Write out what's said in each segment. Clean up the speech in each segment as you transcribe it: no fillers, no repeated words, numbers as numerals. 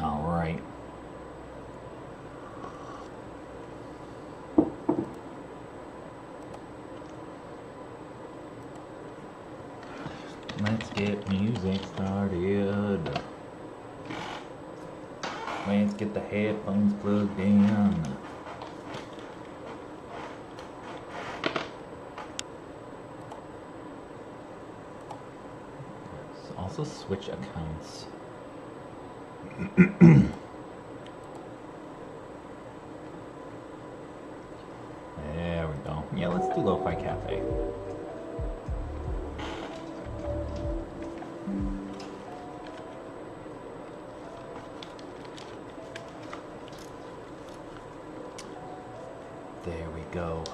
All right. Let's get music started. Let's get the headphones plugged in. Let's also switch accounts. There we go. Yeah, let's do Lo-Fi Cafe. There we go.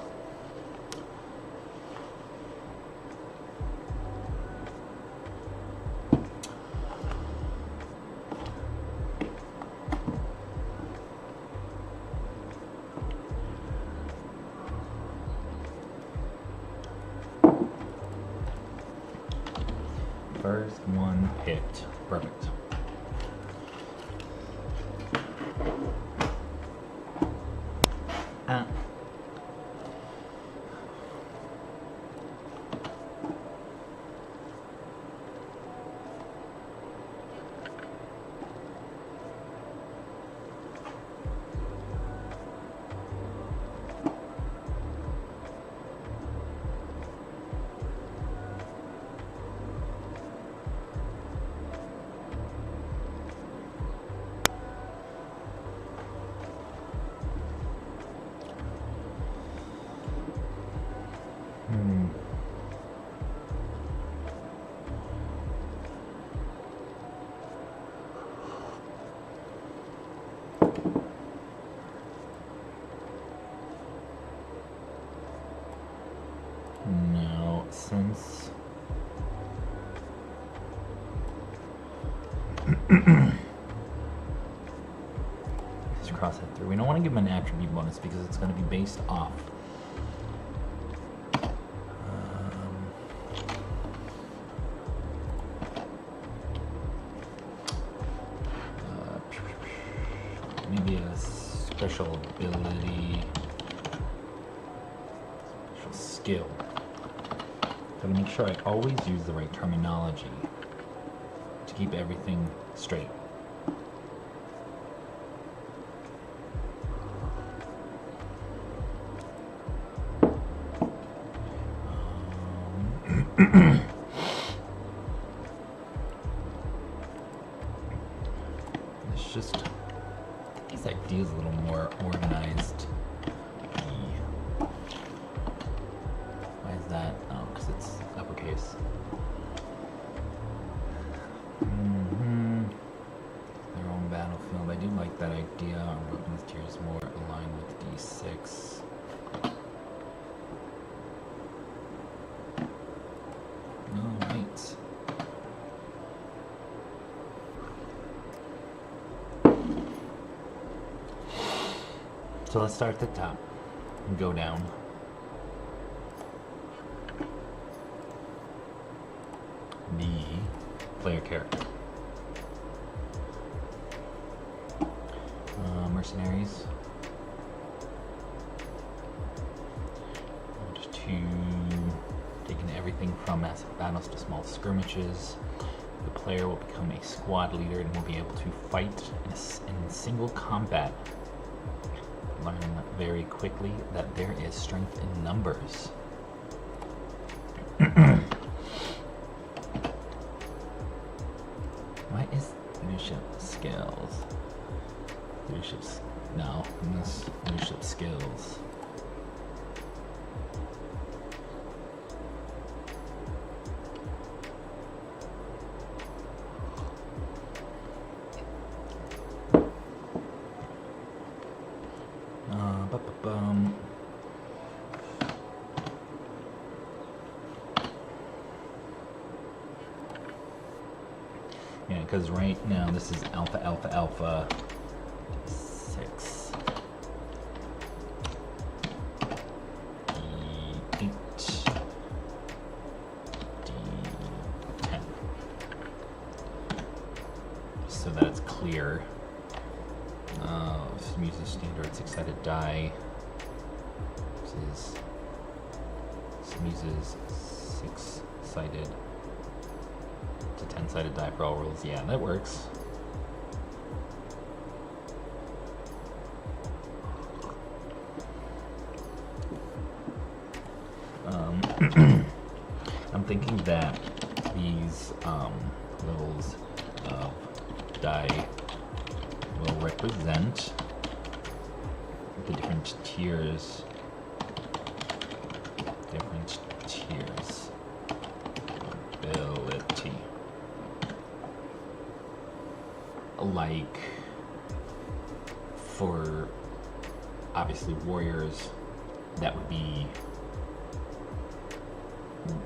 First one picked. Perfect. No, since let's cross that through. We don't want to give him an attribute bonus because it's going to be based off maybe a special ability, special skill. Gotta make sure I always use the right terminology to keep everything straight. It's just these ideas a little more organized. Why is that? Oh, because it's uppercase. Their own battlefield. I do like that idea. Our weapons tier is more aligned with D6. Alright. So let's start at the top and go down. The player character. Mercenaries. Just taking everything from massive battles to small skirmishes. The player will become a squad leader and will be able to fight in single combat. Learn very quickly that there is strength in numbers. What is leadership skills? No, this leadership skills. Yeah, because right now this is alpha, alpha, alpha 6. D8. D10. So that it's clear. This uses standard six-sided die. This uses six-sided to 10-sided die for all rolls. Yeah, that works. I'm thinking that these levels of die will represent the different tiers. Ability. Like for obviously warriors, that would be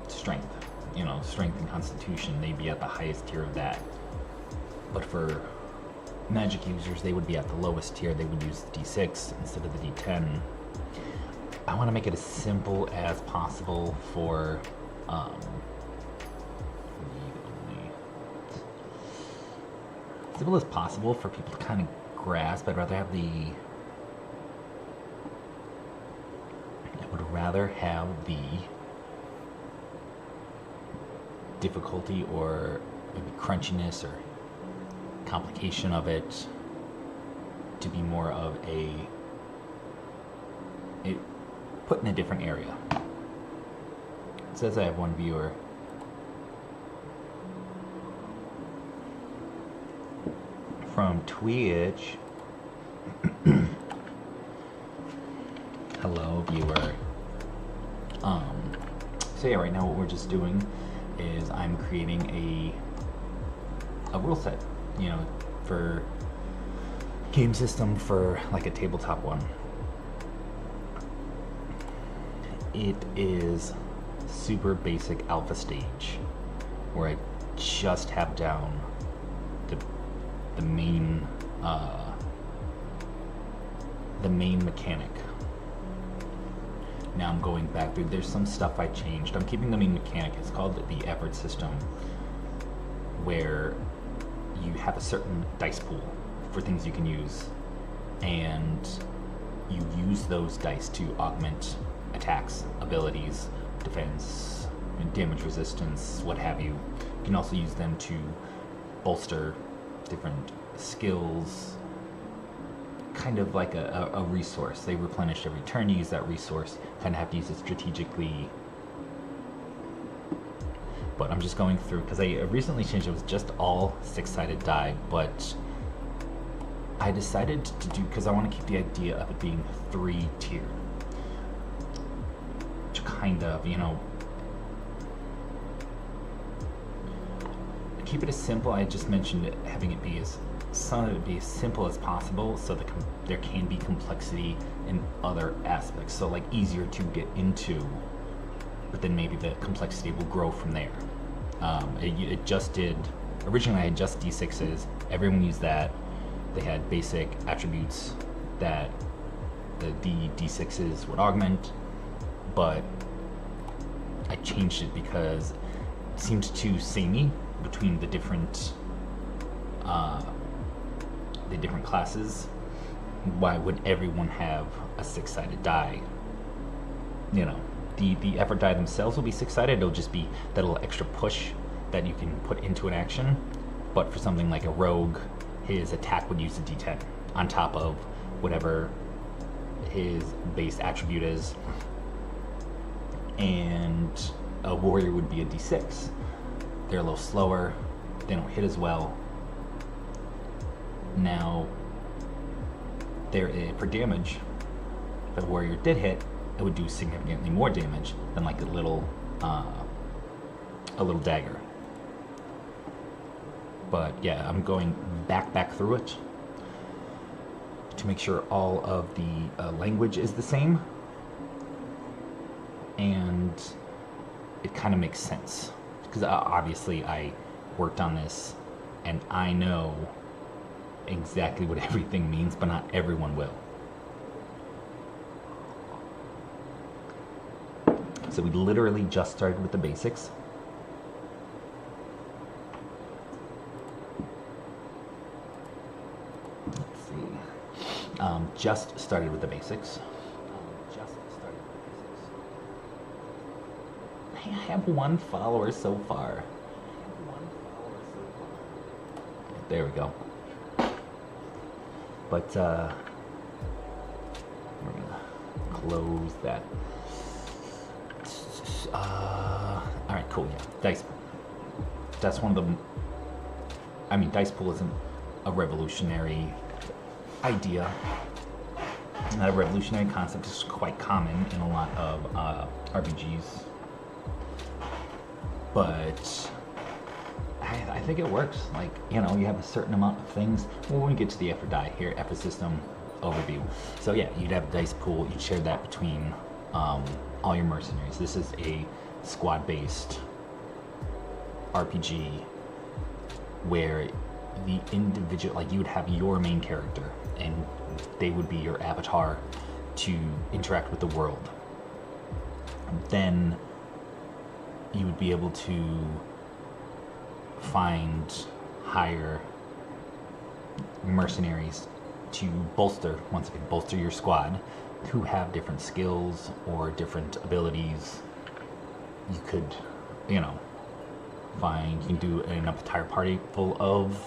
strength. You know, strength and constitution, they'd be at the highest tier of that. But for magic users, they would be at the lowest tier. They would use the D6 instead of the D10. I want to make it as simple as possible for simple as possible for people to kind of grasp. I would rather have the difficulty or maybe crunchiness or complication of it to be more of it put in a different area. It says I have one viewer. From Twitch. Hello, viewer. So yeah, right now what we're just doing is I'm creating a rule set, you know, for game system for like a tabletop one. It is super basic alpha stage where I just have down the main mechanic. Now I'm going back through. There's some stuff I changed. I'm keeping the main mechanic. It's called the effort system, where you have a certain dice pool for things you can use, and you use those dice to augment attacks, abilities, defense, damage resistance, what have you. You can also use them to bolster different skills, kind of like a resource. They replenish every turn. You use that resource, kind of have to use it strategically. But I'm just going through, because I recently changed it. It was just all six-sided die, but I decided to do, because I want to keep the idea of it being 3-tier. To kind of, you know, keep it as simple. I just mentioned it, having it be as simple as possible, so that there can be complexity in other aspects. So like easier to get into, but then maybe the complexity will grow from there. It just did. Originally, I had just D6s. Everyone used that. They had basic attributes that the D6s would augment, but I changed it because it seemed too samey between the different classes. Why would everyone have a six-sided die? You know, the effort die themselves will be six-sided. It'll just be that little extra push that you can put into an action. But for something like a rogue, his attack would use a D10 on top of whatever his base attribute is, and a warrior would be a D6. They're a little slower, they don't hit as well. Now, for damage, if a warrior did hit, it would do significantly more damage than like a little dagger. But yeah, I'm going back through it to make sure all of the language is the same, and it kind of makes sense. Because obviously I worked on this and I know exactly what everything means, but not everyone will. So we literally just started with the basics. Let's see. Just started with the basics. I have one follower so far. There we go. But we're gonna close that. All right, cool. Yeah, dice pool. That's one of the. I mean, dice pool isn't a revolutionary idea. Not a revolutionary concept. It's quite common in a lot of RPGs. But I think it works. Like, you know, you have a certain amount of things. Well, when we get to the effort die here, effort system overview. So yeah, you'd have a dice pool. You'd share that between all your mercenaries. This is a squad-based RPG where the individual, like you would have your main character and they would be your avatar to interact with the world. Then you would be able to hire mercenaries to bolster your squad, who have different skills or different abilities. You could, you know, you can do an entire party full of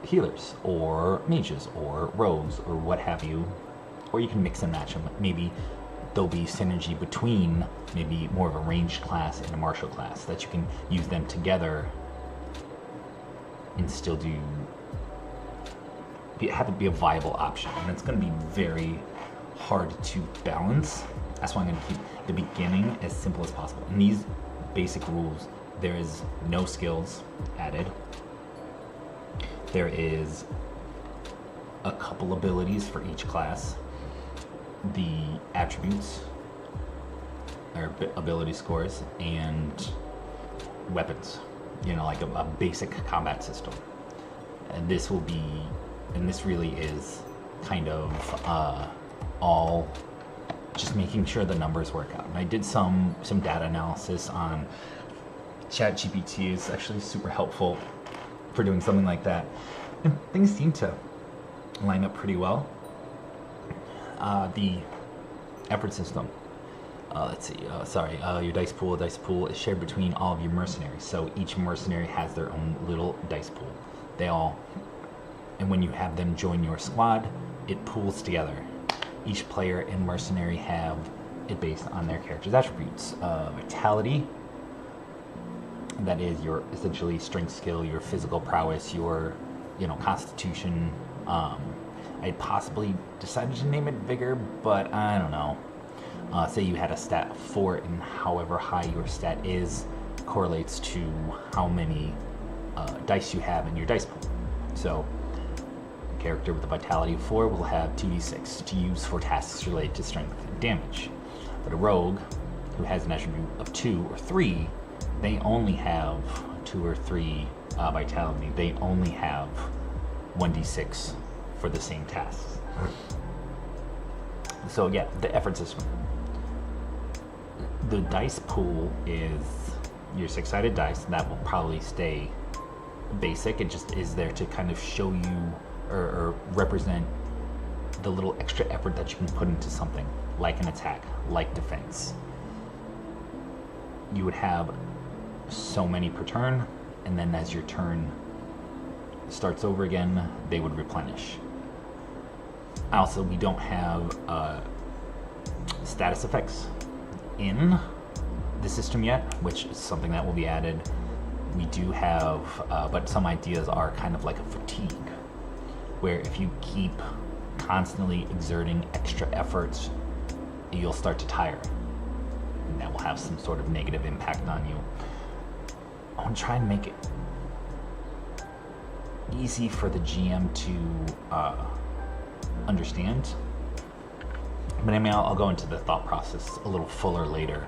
healers or mages or rogues or what have you, or you can mix and match them. Maybe there'll be synergy between maybe more of a ranged class and a martial class, that you can use them together and still have it be a viable option. And it's going to be very hard to balance. That's why I'm going to keep the beginning as simple as possible. In these basic rules, there is no skills added. There is a couple abilities for each class. The attributes or ability scores and weapons, you know, like a basic combat system. And this really is kind of all just making sure the numbers work out. And I did some data analysis on ChatGPT. Is actually super helpful for doing something like that, and things seem to line up pretty well. The effort system. Let's see. Your dice pool. Dice pool is shared between all of your mercenaries. So each mercenary has their own little dice pool. And when you have them join your squad, it pools together. Each player and mercenary have it based on their character's attributes. Vitality. That is your essentially strength, skill, your physical prowess, your, you know, constitution. I possibly decided to name it vigor, but I don't know. Say you had a stat 4, and however high your stat is correlates to how many dice you have in your dice pool. So a character with a vitality of 4 will have 2d6 to use for tasks related to strength and damage. But a rogue who has an attribute of 2 or 3, they only have 2 or 3 vitality. They only have 1d6 for the same tasks. So yeah, the effort system. The dice pool is your 6-sided dice. That will probably stay basic. It just is there to kind of show you or represent the little extra effort that you can put into something, like an attack, like defense. You would have so many per turn, and then as your turn starts over again, they would replenish. Also, we don't have status effects in the system yet, which is something that will be added. We do have, but some ideas are kind of like a fatigue, where if you keep constantly exerting extra efforts, you'll start to tire, and that will have some sort of negative impact on you. I want to try and make it easy for the GM to understand. But I mean, I'll go into the thought process a little fuller later.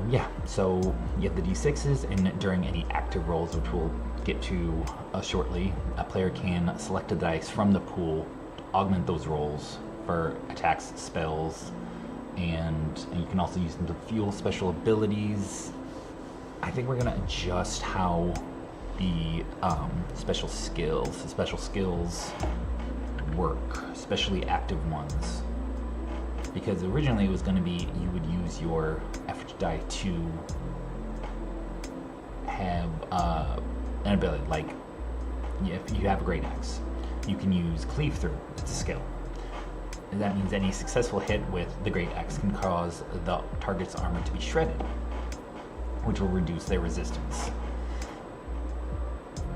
Yeah, so you have the d6s, and during any active rolls, which we'll get to shortly, a player can select a dice from the pool to augment those rolls for attacks, spells, and you can also use them to fuel special abilities. I think we're going to adjust how the special skills. The special skills work, especially active ones. Because originally it was going to be you would use your effort die to have an ability, like if you have a great axe, you can use cleave through. It's a skill. And that means any successful hit with the great axe can cause the target's armor to be shredded, which will reduce their resistance.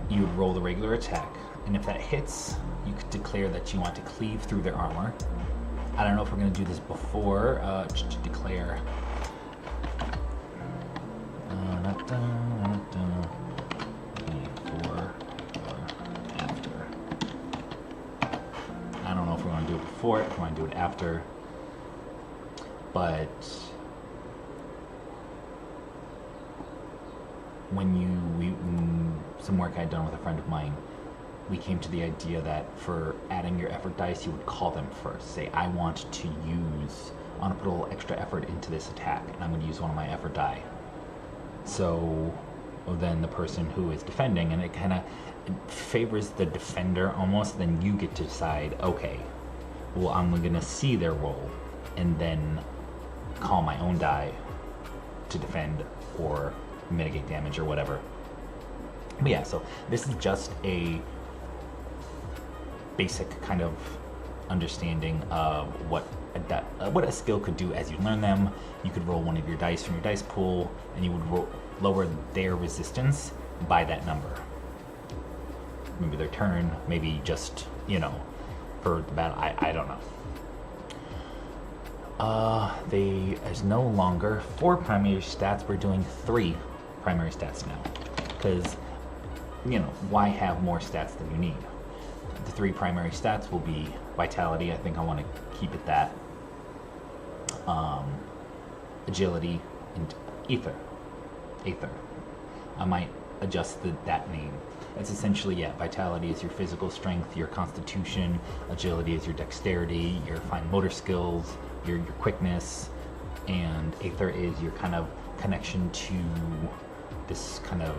You would roll the regular attack, and if that hits, you could declare that you want to cleave through their armor. I don't know if we're going to do this before, to declare. Before or after. I don't know if we're going to do it before, if we want to do it after. But when some work I'd done with a friend of mine, we came to the idea that for adding your effort dice, you would call them first. Say, I want to put a little extra effort into this attack, and I'm going to use one of my effort die. So then the person who is defending, and it kind of favors the defender almost, then you get to decide, okay, well, I'm going to see their roll, and then call my own die to defend or mitigate damage or whatever. But yeah, so this is just a basic kind of understanding of what a skill could do as you learn them. You could roll one of your dice from your dice pool, and you would lower their resistance by that number. Maybe their turn, maybe just, for the battle. I don't know. There's no longer 4 primary stats. We're doing 3 primary stats now, because why have more stats than you need? The 3 primary stats will be vitality. I think I want to keep it that. Agility and ether. I might adjust that name. It's essentially, vitality is your physical strength, your constitution. Agility is your dexterity, your fine motor skills, your quickness, and ether is your kind of connection to this kind of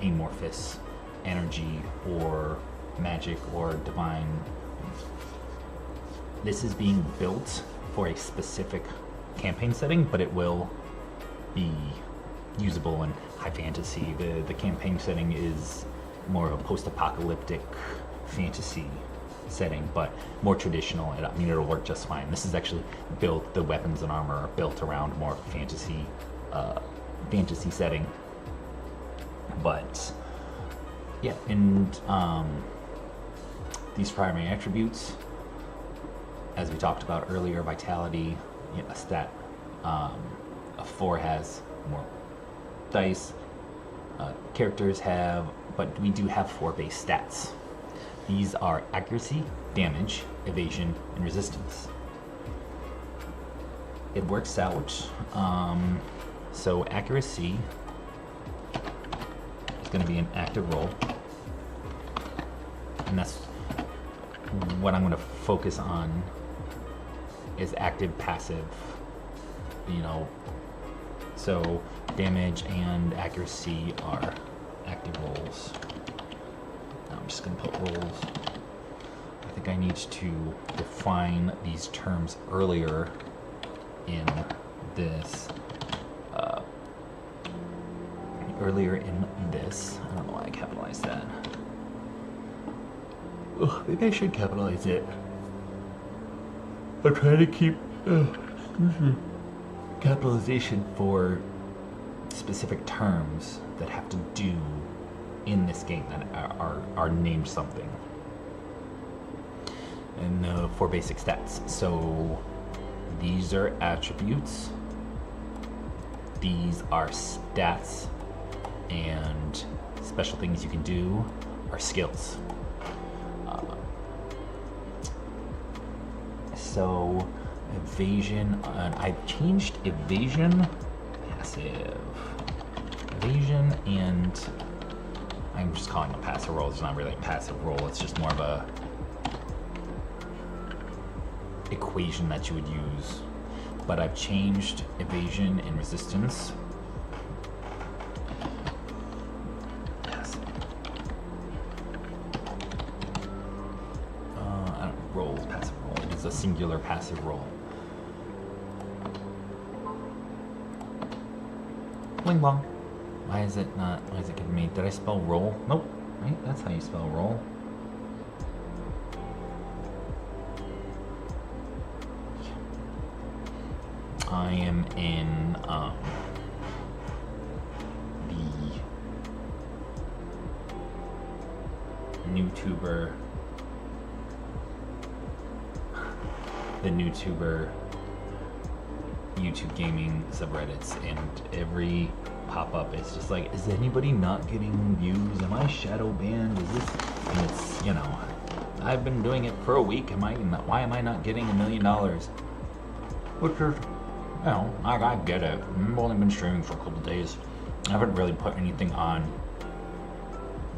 amorphous energy or magic or divine. This is being built for a specific campaign setting, but it will be usable in high fantasy. The campaign setting is more of a post-apocalyptic fantasy setting, but more traditional. It'll work just fine. This is actually built, the weapons and armor are built around more fantasy setting. But yeah, and these primary attributes, as we talked about earlier, vitality, a stat, a 4 has more dice. Characters have, but we do have 4 base stats. These are accuracy, damage, evasion, and resistance. It works out. So accuracy is going to be an active roll, and that's what I'm going to focus on. Is active, passive. So damage and accuracy are active rolls. I'm just going to put rolls. I think I need to define these terms earlier in this. I don't know why I capitalized that. Ugh, maybe I should capitalize it. I'm trying to keep capitalization for specific terms that have to do in this game that are named something. And 4 basic stats. So these are attributes, these are stats, and special things you can do are skills. So evasion, I've changed evasion, passive, evasion, and I'm just calling them passive rolls. It's not really a passive roll, it's just more of a equation that you would use. But I've changed evasion and resistance. Yes. a singular passive role. Bling bong. Why is it giving me, did I spell roll? Nope, right? That's how you spell roll. I am in the YouTuber YouTube gaming subreddits, and every pop-up is just like, is anybody not getting views? Am I shadow banned? Is this? And it's, you know, I've been doing it for a week. Why am I not getting $1 million? Which is, you know, I get it. I've only been streaming for a couple days. I haven't really put anything on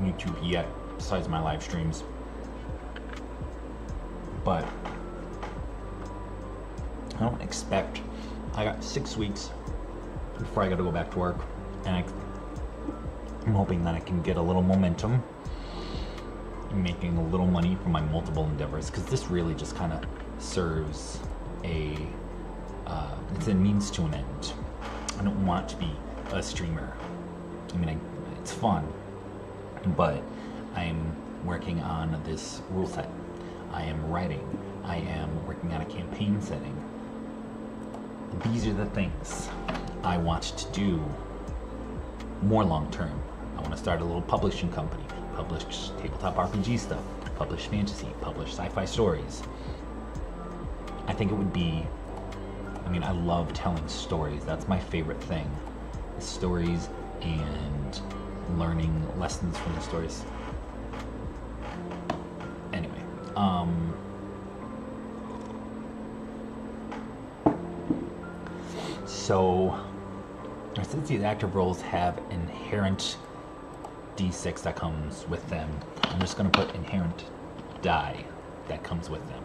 YouTube yet besides my live streams. But I don't expect, I got 6 weeks before I gotta go back to work, and I'm hoping that I can get a little momentum in making a little money from my multiple endeavors, because this really just kind of serves it's a means to an end. I don't want to be a streamer. I mean, it's fun, but I'm working on this rule set. I am writing. I am working on a campaign setting. These are the things I want to do more long term. I want to start a little publishing company, publish tabletop RPG stuff, publish fantasy, publish sci-fi stories. I think it would be, I mean, I love telling stories. That's my favorite thing. Stories and learning lessons from the stories. Anyway, so since these active roles have inherent d6 that comes with them, I'm just going to put inherent die that comes with them.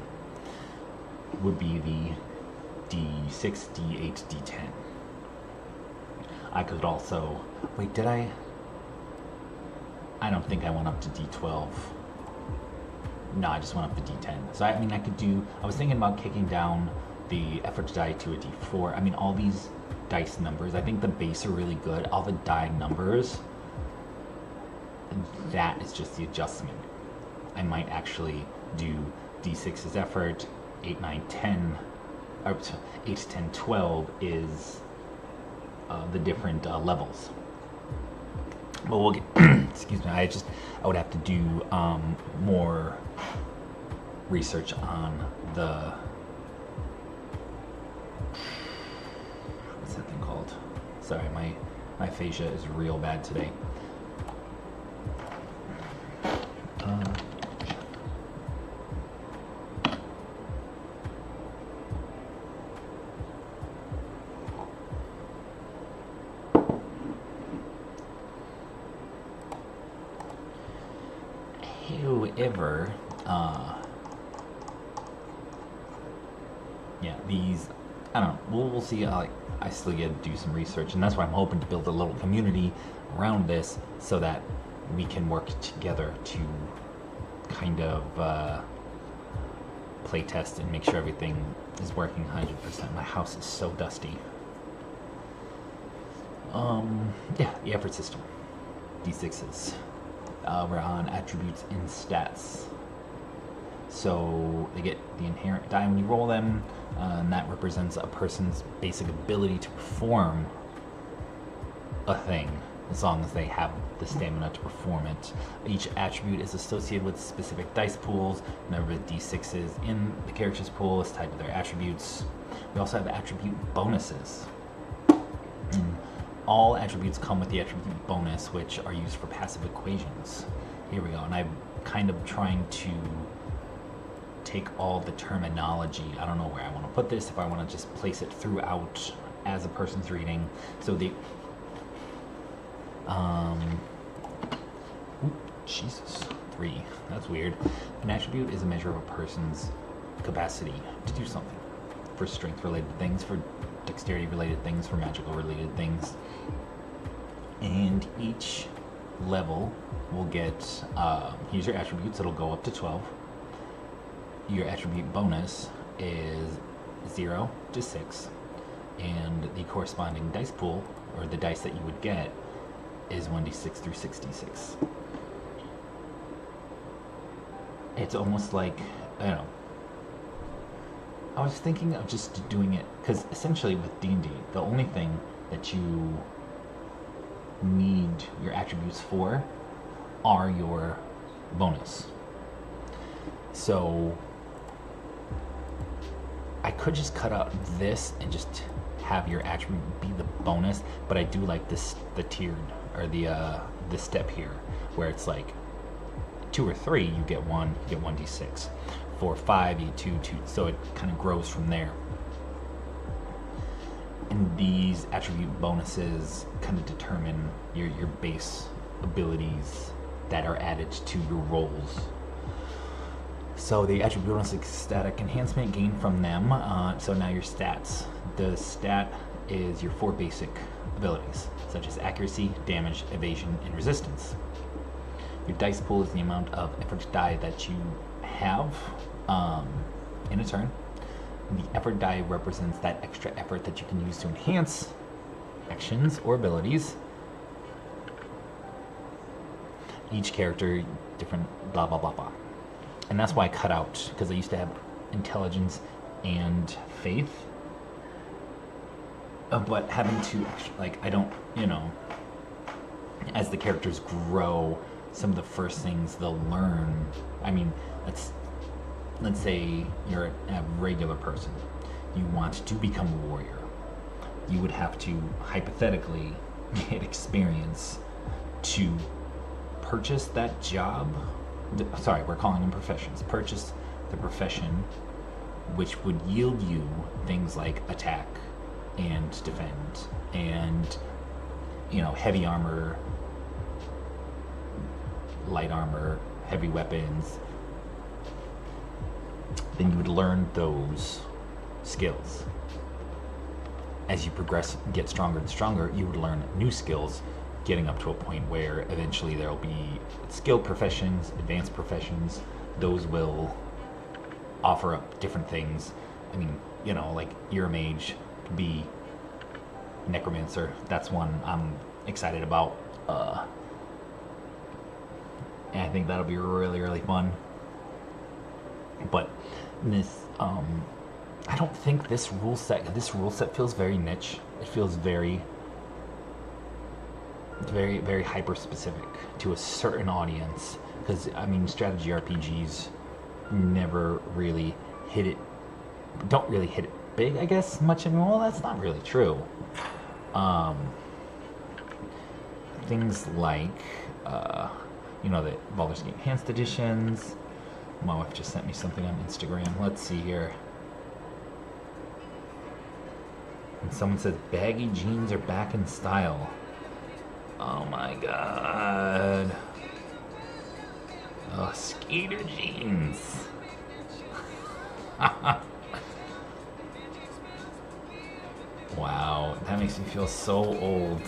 Would be the d6, d8, d10. I could also, wait, did I don't think I went up to d12. No, I just went up to d10. So I mean, I could do, I was thinking about kicking down the effort die to a d4. I mean, all these dice numbers, I think the base are really good. All the die numbers, that is just the adjustment. I might actually do d6 is effort, 8, 9, 10, or 8, 10, 12 is the different levels. But we'll get, excuse me, I would have to do more research on the, what's that thing called? Sorry, my fascia is real bad today. However, yeah, these, I don't know, we'll see. I still get to do some research, and that's why I'm hoping to build a little community around this so that we can work together to kind of play test and make sure everything is working 100%. My house is so dusty. Yeah, the effort system, D6s. We're on attributes in stats. So they get the inherent die when you roll them, and that represents a person's basic ability to perform a thing, as long as they have the stamina to perform it. Each attribute is associated with specific dice pools. The number of d6s in the character's pool is tied to their attributes. We also have attribute bonuses. All attributes come with the attribute bonus, which are used for passive equations. Here we go, and I'm kind of trying to take all the terminology. I don't know where I want to put this, if I want to just place it throughout as a person's reading. So the, Jesus, 3, that's weird. An attribute is a measure of a person's capacity to do something. For strength related things, for dexterity related things, for magical related things. And each level will get, here's your attributes, it'll go up to 12. Your attribute bonus is 0 to 6, and the corresponding dice pool, or the dice that you would get, is 1d6 through 6d6. It's almost like, I don't know, I was thinking of just doing it, because essentially with D&D, the only thing that you need your attributes for are your bonus. So I could just cut out this and just have your attribute be the bonus, but I do like this, the tiered, or the step here, where it's like 2 or 3 you get 1, you get 1d6. 4 or 5 you get 2, so it kind of grows from there. And these attribute bonuses kind of determine your base abilities that are added to your rolls. So the attribute bonus is static enhancement gained from them. So now your stats. The stat is your 4 basic abilities, such as accuracy, damage, evasion, and resistance. Your dice pool is the amount of effort die that you have in a turn. The effort die represents that extra effort that you can use to enhance actions or abilities. Each character, different blah blah blah blah. And that's why I cut out, because I used to have intelligence and faith. But having to, like, I don't, you know, as the characters grow, some of the first things they'll learn, I mean, let's say you're a regular person. You want to become a warrior. You would have to, hypothetically, get experience to purchase that job. Sorry, we're calling them professions. Purchase the profession, which would yield you things like attack and defend and, you know, heavy armor, light armor, heavy weapons. Then you would learn those skills. As you progress and get stronger and stronger, you would learn new skills, getting up to a point where eventually there will be skilled professions, advanced professions. Those will offer up different things. I mean, you know, like you're a mage, could be necromancer. That's one I'm excited about. And I think that'll be really, really fun. But this, I don't think this rule set feels very niche. It feels very, very hyper specific to a certain audience. Because I mean, strategy RPGs never really don't really hit it big, I guess, much anymore. Well, that's not really true. Things like, you know, the Baldur's Gate Enhanced Editions. My wife just sent me something on Instagram. Let's see here. And someone says baggy jeans are back in style. Oh my god. Oh, skater jeans. Wow, that makes me feel so old.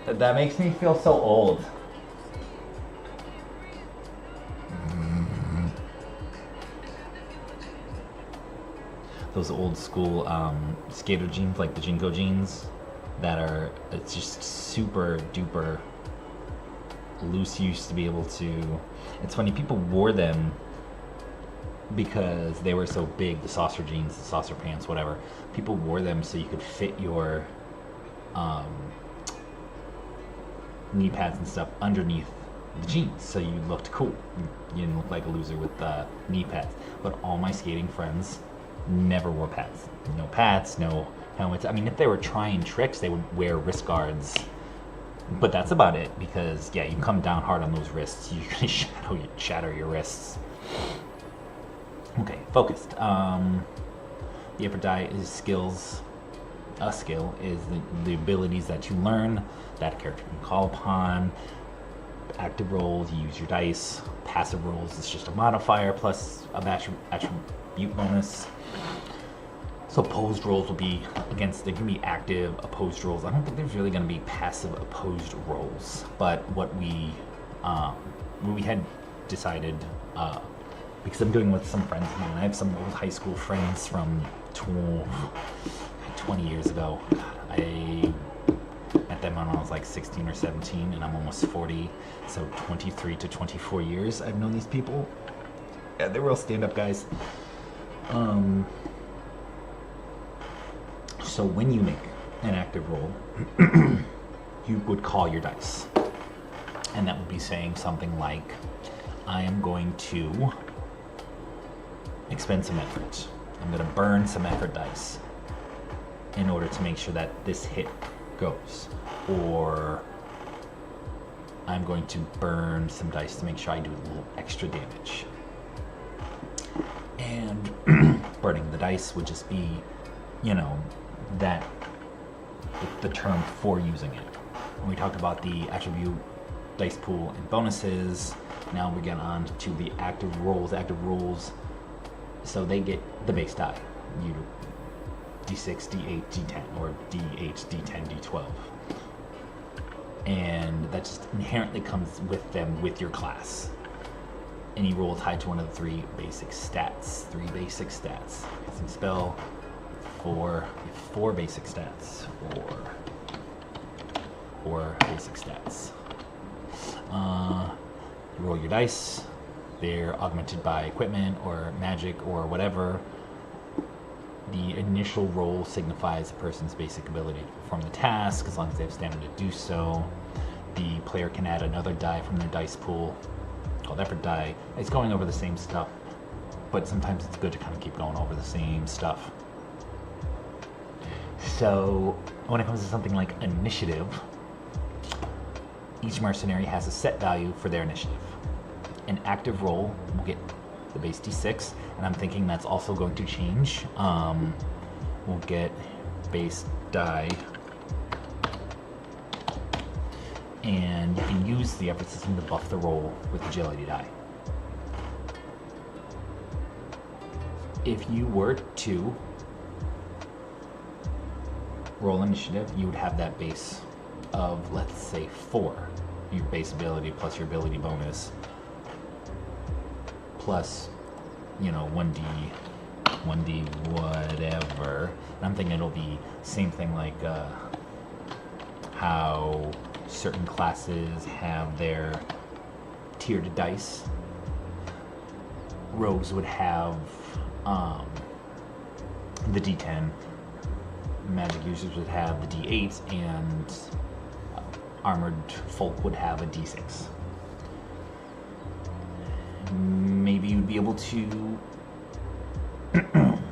That makes me feel so old. Those old school skater jeans, like the Jinko jeans, that are, it's just super duper loose. You used to be able to, it's funny, people wore them because they were so big, the saucer jeans, the saucer pants, whatever. People wore them so you could fit your knee pads and stuff underneath the jeans, so you looked cool. You didn't look like a loser with knee pads. But all my skating friends never wore pads. No pads, no helmets. I mean, if they were trying tricks, they would wear wrist guards. But that's about it, because, yeah, you come down hard on those wrists, you're going to shatter your wrists. Okay, focused. The upper die is skills. A skill is the abilities that you learn that a character can call upon. Active rolls, you use your dice. Passive rolls is just a modifier plus a attribute bonus. So opposed rolls will be against, they can be active opposed rolls. I don't think there's really going to be passive opposed rolls, but what we had decided because I'm doing it with some friends of mine. I have some old high school friends from 20 years ago. I met them when I was like 16 or 17, and I'm almost 40, so 23 to 24 years I've known these people. Yeah, they're real stand-up guys. So when you make an active roll, you would call your dice. And that would be saying something like, I am going to expend some effort. I'm going to burn some effort dice in order to make sure that this hit goes. Or I'm going to burn some dice to make sure I do a little extra damage. And burning the dice would just be, you know, that the term for using it. When we talked about the attribute dice pool and bonuses, now we get on to the active rolls. Active rolls, so they get the base die. You D6, D8, D10, or D8, D10, D12. And that just inherently comes with them with your class. Any roll tied to one of the three basic stats. Casting spell, four basic stats. Four basic stats. You roll your dice. They're augmented by equipment or magic or whatever. The initial roll signifies a person's basic ability to perform the task, as long as they have stamina to do so. The player can add another die from their dice pool, called effort die. It's going over the same stuff, but sometimes it's good to kind of keep going over the same stuff. So when it comes to something like initiative, each mercenary has a set value for their initiative. An active roll will get the base d6, and I'm thinking that's also going to change. We'll get base die, and you can use the effort system to buff the roll with agility die. If you were to roll initiative, you would have that base of, let's say, 4. Your base ability plus your ability bonus plus, you know, 1d whatever. And I'm thinking it'll be same thing like how certain classes have their tiered dice. Rogues would have the d10, magic users would have the d8, and armored folk would have a d6. Maybe you'd be able to kind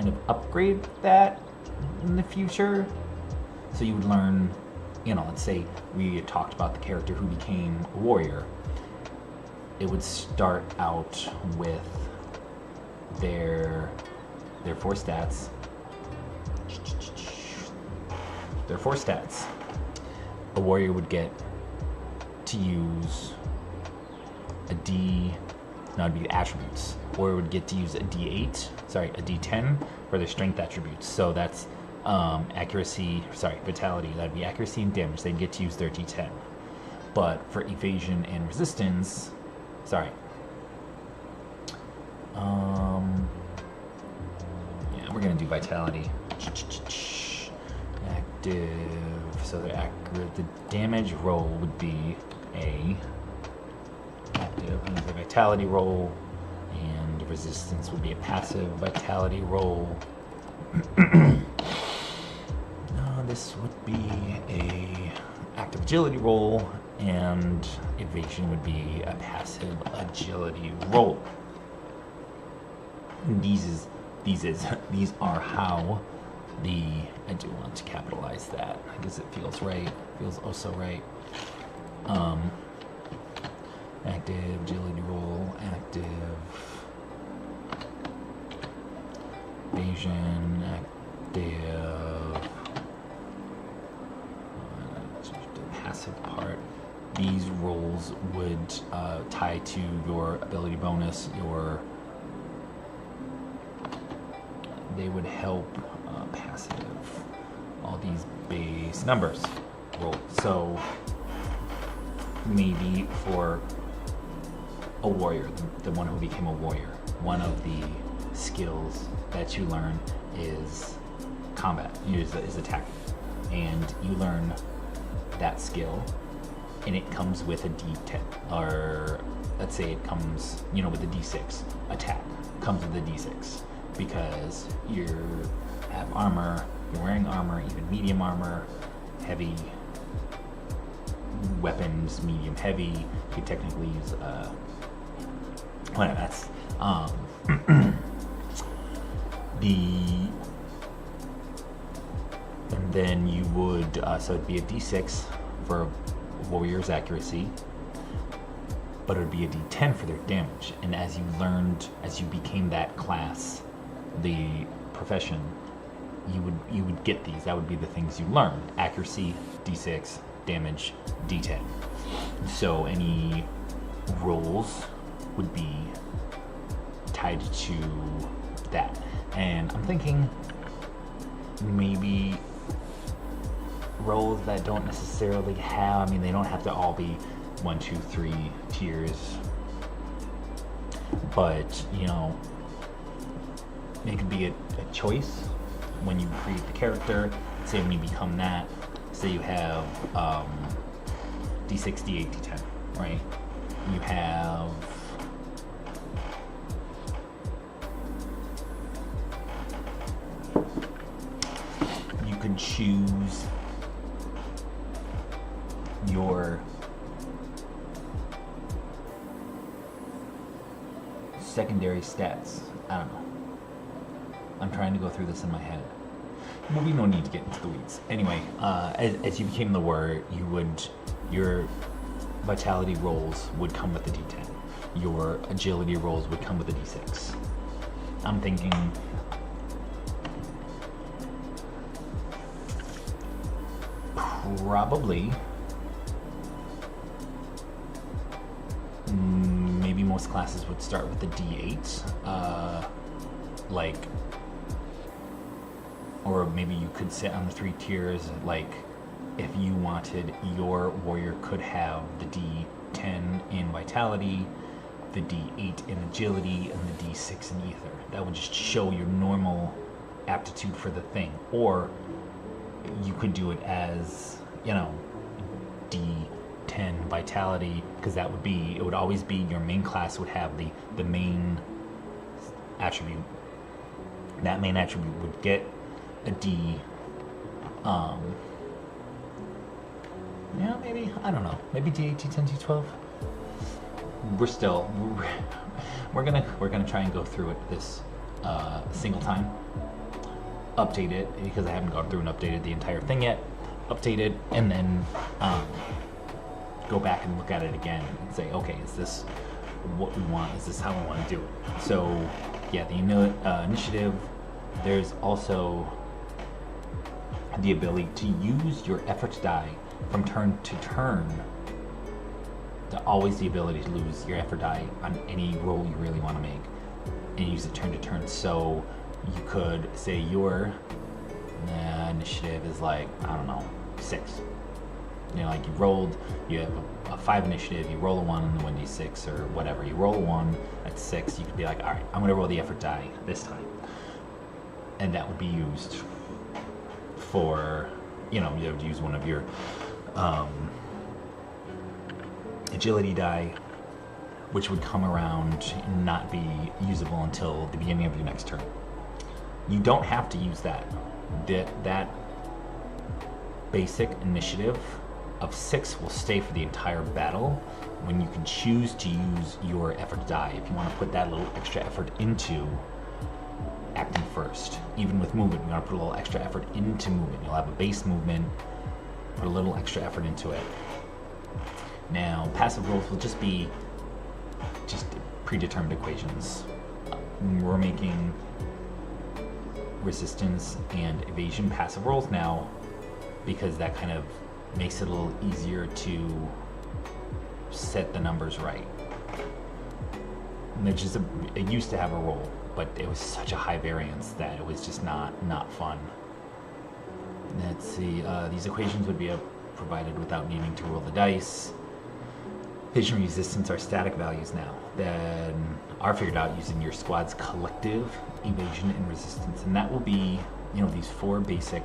of upgrade that in the future. So you would learn, you know, let's say we had talked about the character who became a warrior. It would start out with their 4 stats. Their 4 stats. A warrior would get to use it'd be attributes. Warrior would get to use a d10 for their strength attributes. So that's vitality. That'd be accuracy and damage. They'd get to use their d10. But for evasion and resistance, we're gonna do vitality. Active. So they're accurate. The damage roll would be a active, and the vitality roll, and resistance would be a passive vitality roll. This would be a active agility roll, and evasion would be a passive agility roll. These are how I do want to capitalize that because it feels right. It feels also right. Active agility roll, active evasion, active the passive part. These rolls would tie to your ability bonus, they would help passive, all these base numbers roll. So maybe for a warrior, the one who became a warrior. One of the skills that you learn is combat, is attack, and you learn that skill, and it comes with a D10, or let's say it comes, with a D6. Attack comes with a D6 because you have armor, you're wearing armor, even medium armor, heavy weapons, medium heavy. You could technically use whatever. That's and then you would so it'd be a D6 for warrior's accuracy, but it would be a D10 for their damage. And as you became that class, the profession, you would get these. That would be the things you learned: accuracy, D6, damage, D10. So any rolls would be tied to that. And I'm thinking maybe rolls that don't necessarily have, they don't have to all be 1, 2, 3 tiers, but it could be a choice when you create the character. Say when you become that, say you have D6, D8, D10, right? You have you could choose your secondary stats. I don't know. I'm trying to go through this in my head. Well, we no need to get into the weeds. Anyway, as you became the warrior, your vitality rolls would come with the D10. Your agility rolls would come with the D6. I'm thinking probably maybe most classes would start with the D8, or maybe you could sit on the 3 tiers. Like, if you wanted, your warrior could have the D10 in vitality, the D8 in agility, and the D6 in ether. That would just show your normal aptitude for the thing. Or you could do it as, D10 vitality, because it would always be your main class would have the main attribute. That main attribute would get a D. Maybe, I don't know, maybe D8, D10, D12. We're gonna try and go through it this single time. Update it, because I haven't gone through and updated the entire thing yet. Update it, and then go back and look at it again and say, okay, is this what we want? Is this how we want to do it? So yeah, the initiative, there's also the ability to use your effort die from turn to turn. Always the ability to lose your effort die on any roll you really want to make, and use it turn to turn. So you could say your initiative is like, I don't know, 6. Like you have a 5 initiative, you roll a 1 on the 1d6 or whatever. You roll a 1 at 6, you could be like, all right, I'm going to roll the effort die this time. And that would be used for, you have to use one of your agility die, which would come around and not be usable until the beginning of your next turn. You don't have to use that. That basic initiative of 6 will stay for the entire battle, when you can choose to use your effort die if you want to put that little extra effort into acting first. Even with movement, you want to put a little extra effort into movement. You'll have a base movement, put a little extra effort into it. Now, passive rolls will just be predetermined equations. We're making resistance and evasion passive rolls now, because that kind of makes it a little easier to set the numbers right. And it used to have a roll, but it was such a high variance that it was just not fun. Let's see, these equations would be provided without needing to roll the dice. vision resistance are static values now that are figured out using your squad's collective evasion and resistance, and that will be, you know, these 4 basic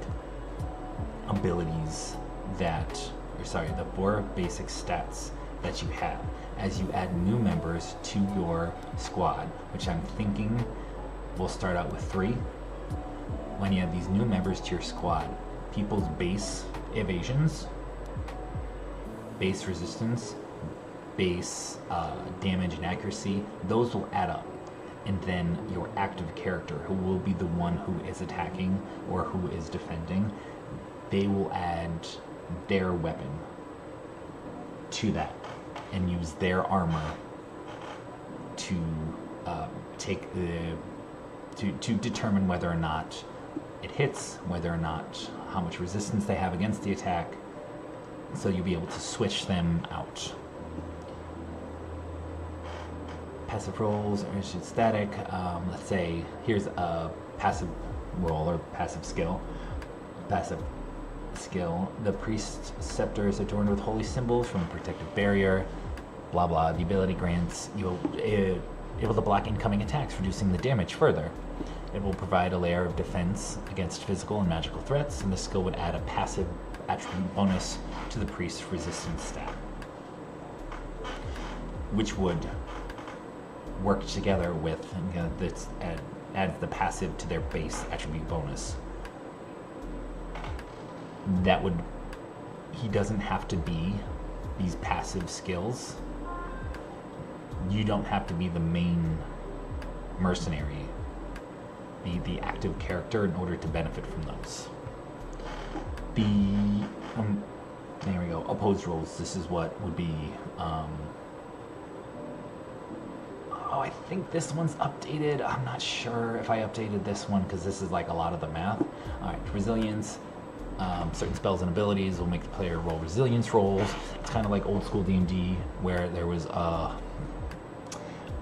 abilities that, or sorry, the 4 basic stats that you have as you add new members to your squad, which I'm thinking will start out with 3. When you add these new members to your squad, people's base evasions, base resistance, base damage and accuracy, those will add up. And then your active character, who will be the one who is attacking or who is defending, they will add their weapon to that and use their armor to take the to determine whether or not it hits, whether or not how much resistance they have against the attack. So you'll be able to switch them out. Passive rolls are static. Let's say here's a passive roll or passive skill. Passive skill. The priest's scepter is adorned with holy symbols from a protective barrier. Blah blah. The ability grants you able to block incoming attacks, reducing the damage further. It will provide a layer of defense against physical and magical threats, and the skill would add a passive attribute bonus to the priest's resistance stat, which would work together with, you know, this adds the passive to their base attribute bonus. That would, he doesn't have to be these passive skills. You don't have to be the main mercenary, the active character, in order to benefit from those. There we go, opposed rolls. This is what would be, oh, I think this one's updated. I'm not sure if I updated this one because this is like a lot of the math. All right, resilience. Certain spells and abilities will make the player roll resilience rolls. It's kind of like old school D&D where there was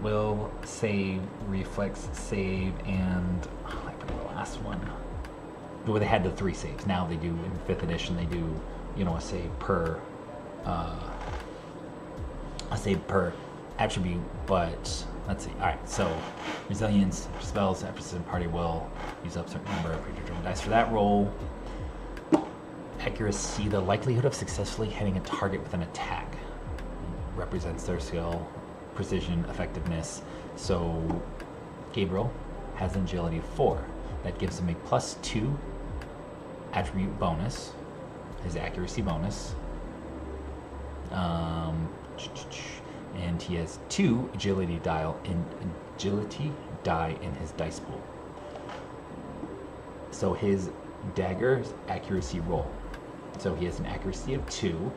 will save, reflex save, and I forget the last one. Where they had the 3 saves. Now they do, in 5th edition, they do, you know, a save per attribute. But let's see. All right, so resilience spells after a party will use up a certain number of predetermined dice for that roll. Accuracy, the likelihood of successfully hitting a target with an attack, represents their skill, precision, effectiveness. So Gabriel has an agility of 4. That gives him a +2 attribute bonus, his accuracy bonus. And he has 2 agility die in his dice pool. So his dagger's accuracy roll. So he has an accuracy of 2.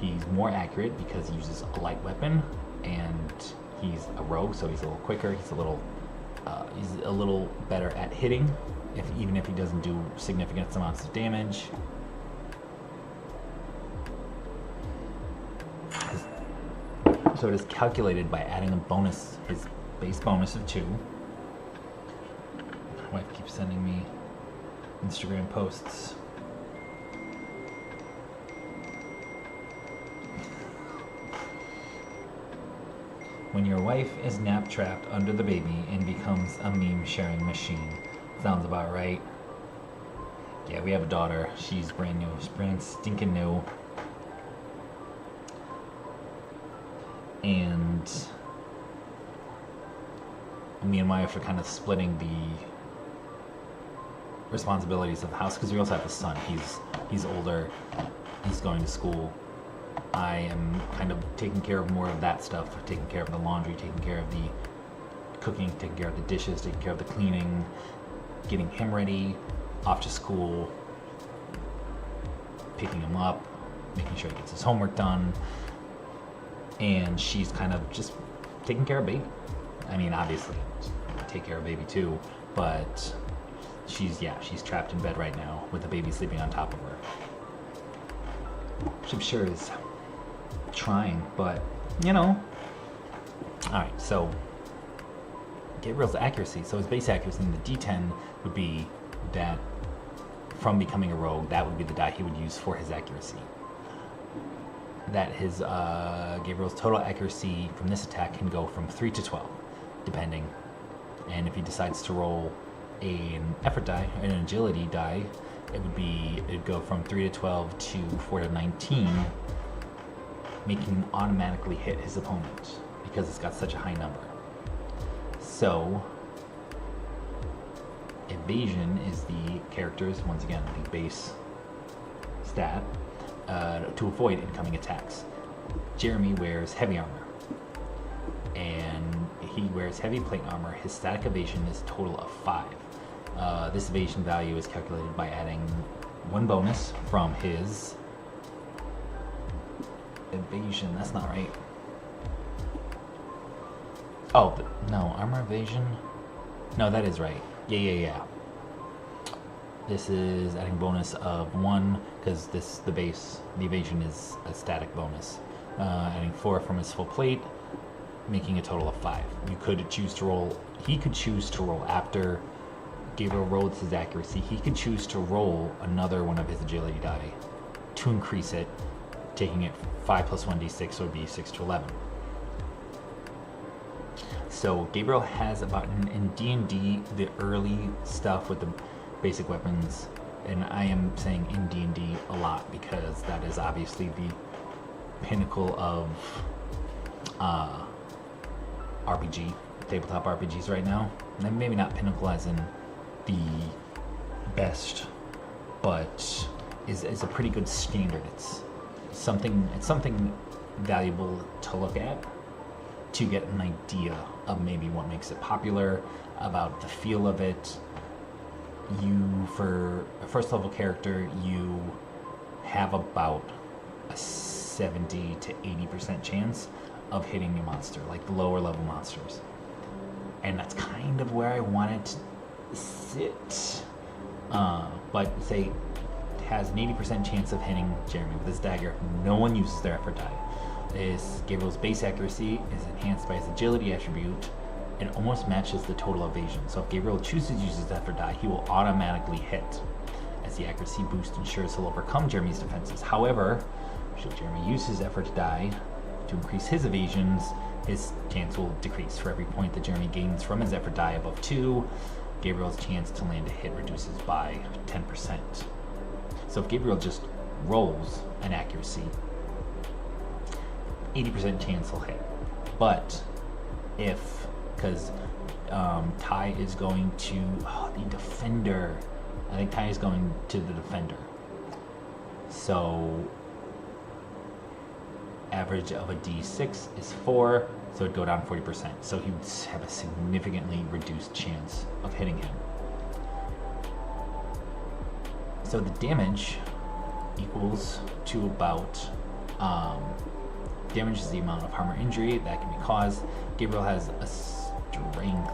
He's more accurate because he uses a light weapon, and he's a rogue, so he's a little quicker. He's a little better at hitting, even if he doesn't do significant amounts of damage. So it is calculated by adding a bonus, his base bonus of 2. My wife keeps sending me Instagram posts. When your wife is nap-trapped under the baby and becomes a meme-sharing machine. Sounds about right. Yeah, we have a daughter. She's brand new. She's brand stinking new. And me and my wife are kind of splitting the responsibilities of the house, because we also have a son. He's older. He's going to school. I am kind of taking care of more of that stuff, taking care of the laundry, taking care of the cooking, taking care of the dishes, taking care of the cleaning, getting him ready, off to school, picking him up, making sure he gets his homework done, and she's kind of just taking care of baby. I mean, obviously, I take care of baby too, but she's trapped in bed right now with the baby sleeping on top of her. Which I'm sure is trying, but you know. Alright, so Gabriel's accuracy. So his base accuracy in the D10 would be that from becoming a rogue, that would be the die he would use for his accuracy. that his Gabriel's total accuracy from this attack can go from 3 to 12, depending. And if he decides to roll an effort die, an agility die, it'd go from 3 to 12 to 4 to 19, making him automatically hit his opponent because it's got such a high number. So evasion is the character's, once again, the base stat to avoid incoming attacks. Jeremy wears heavy armor, and he wears heavy plate armor. His static evasion is a total of 5. This evasion value is calculated by adding 1 bonus from his evasion. That's not right. Oh, no, armor evasion? No, that is right. Yeah. This is adding bonus of 1, because the evasion is a static bonus. Adding 4 from his full plate, making a total of 5. He could choose to roll after Gabriel rolled his accuracy. He could choose to roll another one of his agility die to increase it, taking it 5 plus 1d6, so it would be 6 to 11. So Gabriel has about, in D&D, the early stuff with the basic weapons, and I am saying in D&D a lot because that is obviously the pinnacle of RPG, tabletop RPGs right now. And maybe not pinnacle as in the best, but is a pretty good standard. It's something valuable to look at to get an idea of maybe what makes it popular, about the feel of it. You, for a first level character, you have about a 70 to 80% chance of hitting your monster, like the lower level monsters. And that's kind of where I want it to sit. But say it has an 80% chance of hitting Jeremy with his dagger. No one uses their effort die. Gabriel's base accuracy is enhanced by his agility attribute. It almost matches the total evasion. So if Gabriel chooses to use his effort die, he will automatically hit, as the accuracy boost ensures he'll overcome Jeremy's defenses. However, should Jeremy use his effort die to increase his evasions, his chance will decrease. For every point that Jeremy gains from his effort die above 2, Gabriel's chance to land a hit reduces by 10%. So if Gabriel just rolls an accuracy, 80% chance he'll hit. But because Ty is going to the defender. I think Ty is going to the defender. So average of a d6 is 4, so it'd go down 40%. So he would have a significantly reduced chance of hitting him. So the damage equals to about damage is the amount of harm or injury that can be caused. Gabriel has a strength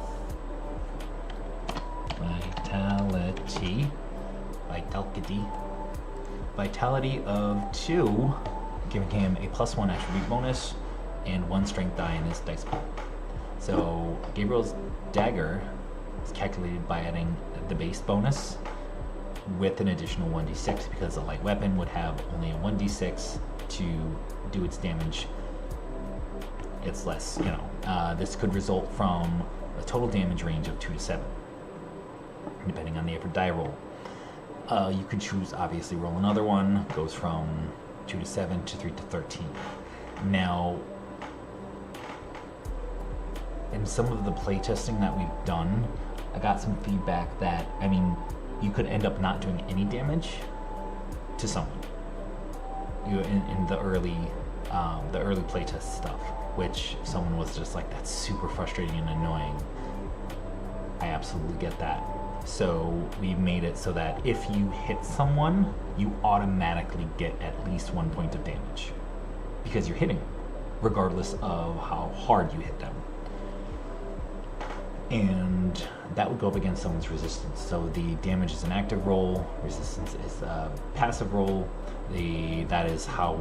vitality of 2, giving him a +1 attribute bonus and 1 strength die in his dice pool. So Gabriel's dagger is calculated by adding the base bonus with an additional 1d6, because a light weapon would have only a 1d6 to do its damage. It's less, this could result from a total damage range of 2 to 7, depending on the effort die roll. You could choose, obviously, roll another one, goes from 2 to 7 to 3 to 13. Now, in some of the playtesting that we've done, I got some feedback that, you could end up not doing any damage to someone. In the early playtest stuff, which someone was just like, that's super frustrating and annoying. I absolutely get that. So we made it so that if you hit someone, you automatically get at least 1 point of damage, because you're hitting them, regardless of how hard you hit them. And that would go up against someone's resistance. So the damage is an active roll, resistance is a passive roll. That is how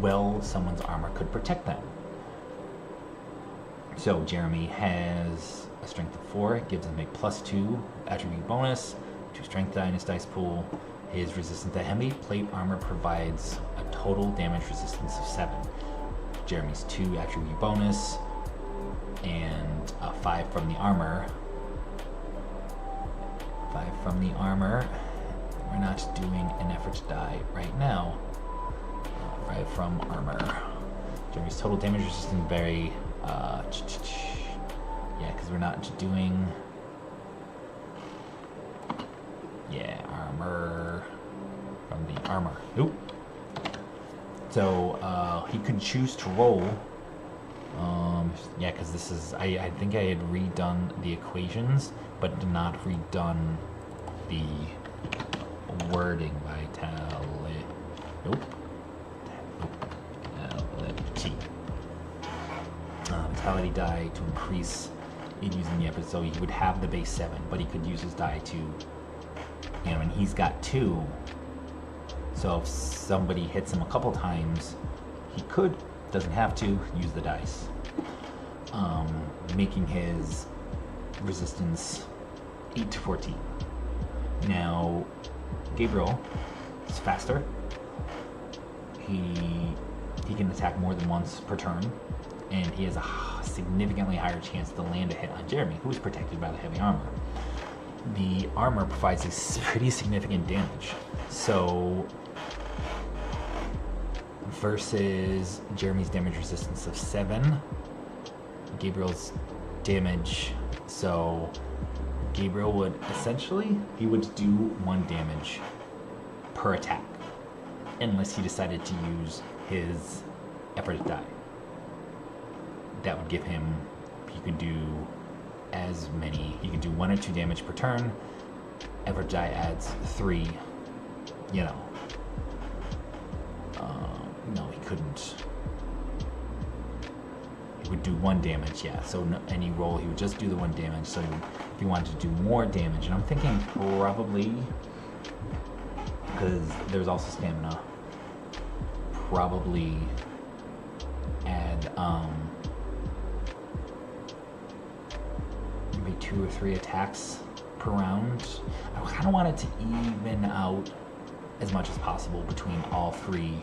well someone's armor could protect them. So Jeremy has a strength of 4, it gives him a +2 attribute bonus, 2 strength die in his dice pool, His resistance to heavy plate armor provides a total damage resistance of 7. Jeremy's 2 attribute bonus, and 5 from the armor. 5 from the armor. We're not doing an effort die right now. 5 from armor. Jeremy's total damage resistance very. Yeah, because we're not doing. Yeah, armor from the armor. Oop. So he could choose to roll. Yeah, because this is. I think I had redone the equations, but not redone the wording. Vitality. Nope. Vitality. Vitality die to increase it using the effort. So he would have the base 7, but he could use his die to. You know, and he's got 2. So if somebody hits him a couple times, he could, doesn't have to, use the dice. Making his resistance 8 to 14. Now, Gabriel is faster. He can attack more than once per turn, and he has a significantly higher chance to land a hit on Jeremy, who is protected by the heavy armor. The armor provides a pretty significant damage. So versus Jeremy's damage resistance of 7, Gabriel's damage. So Gabriel would essentially, he would do 1 damage per attack, unless he decided to use his effort die. That would give him, he could do as many, he could do 1 or 2 damage per turn. Effort die adds 3, you know. No, he couldn't. He would do 1 damage, yeah. So no, any roll, he would just do the 1 damage. So if he wanted to do more damage, and I'm thinking probably, because there's also stamina, probably add maybe 2 or 3 attacks per round. I kind of want it to even out as much as possible between all 3,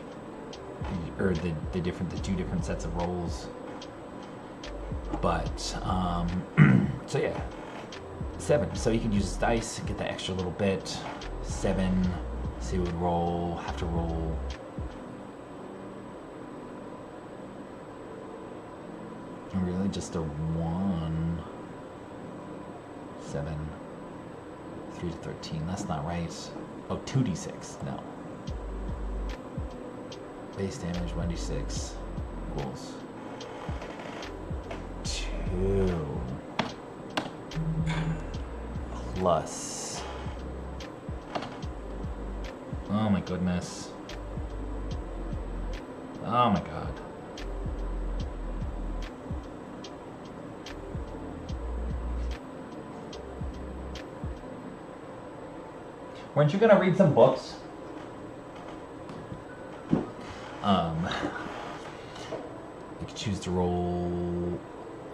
or the 2 different sets of rolls. But so yeah, 7. So he could use his dice, get that extra little bit. 7. So he would have to roll. Really, just a 1. 7. 3 to 13. That's not right. Oh, 2d6. No. Base damage 1d6 equals 2 plus. Oh my goodness. Oh my god. Weren't you gonna read some books? You could choose to roll.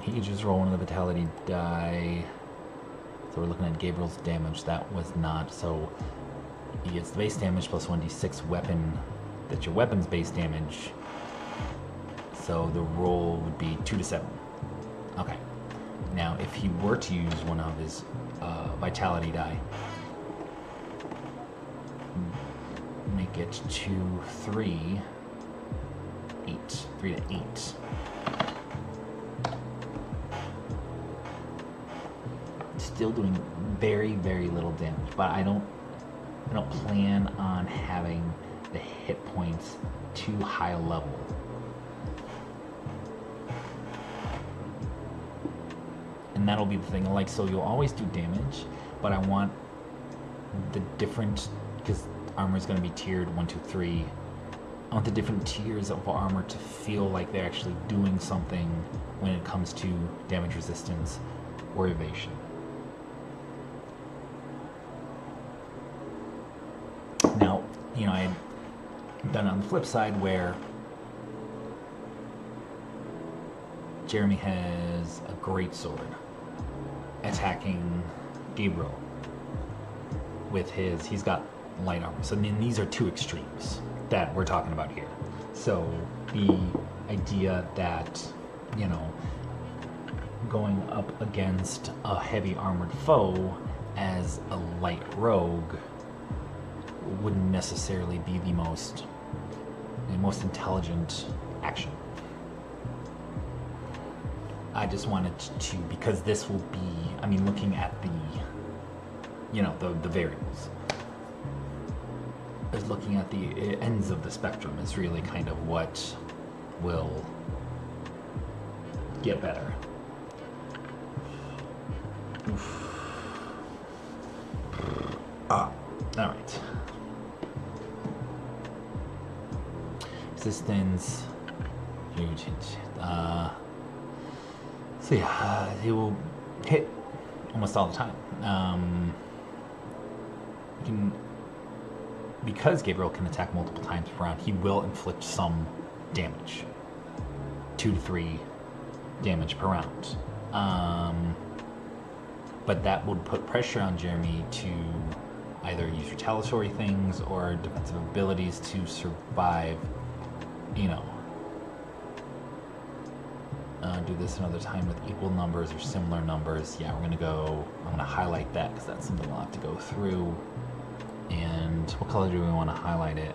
He could choose to roll one of the vitality die. So we're looking at Gabriel's damage. That was not. So he gets the base damage plus 1d6 weapon. That's your weapon's base damage. So the roll would be 2 to 7. Okay. Now, if he were to use one of his vitality die, make it 2, 3, 8. 3 to 8. Still doing very, very little damage, but I don't plan on having the hit points too high a level. And that'll be the thing. Like, so you'll always do damage, but I want the different, because armor is going to be tiered 1, 2, 3. I want the different tiers of armor to feel like they're actually doing something when it comes to damage resistance or evasion. Now, you know, I had done it on the flip side where Jeremy has a great sword attacking Gabriel with his, he's got light armor. So then these are two extremes that we're talking about here. So the idea that, you know, going up against a heavy armored foe as a light rogue wouldn't necessarily be the most intelligent action. I just wanted to, because this will be, I mean, looking at the, you know, the variables, is looking at the ends of the spectrum is really kind of what will get better. All right. Resistance, huge. So yeah, it will hit almost all the time. Because Gabriel can attack multiple times per round, he will inflict some damage, 2 to 3 damage per round. But that would put pressure on Jeremy to either use retaliatory things or defensive abilities to survive, you know. Do this another time with equal numbers or similar numbers. Yeah, I'm gonna highlight that because that's something we'll have to go through. And what color do we want to highlight it?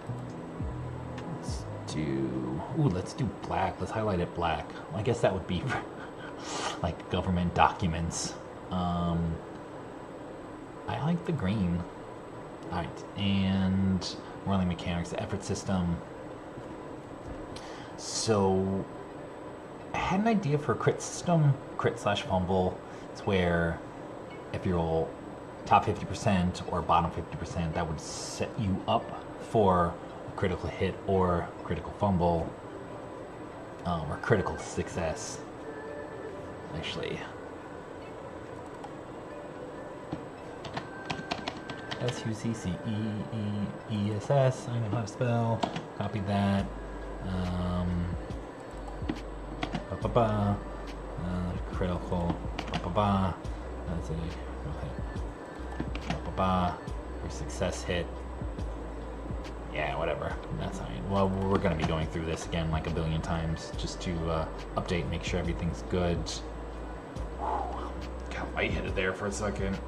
Let's do black. Let's highlight it black. Well, I guess that would be for like government documents. I like the green. Alright, and whirling mechanics, the effort system. So I had an idea for a crit system, crit/fumble. It's where if you roll top 50% or bottom 50%, that would set you up for a critical hit or critical fumble, or critical success. Actually, SUCCEEESS. I know how to spell. Copy that. Critical. That's it. Your success hit. Yeah, whatever. That's fine. Well, we're going to be going through this again like a billion times just to update, make sure everything's good. Got lightheaded there for a second.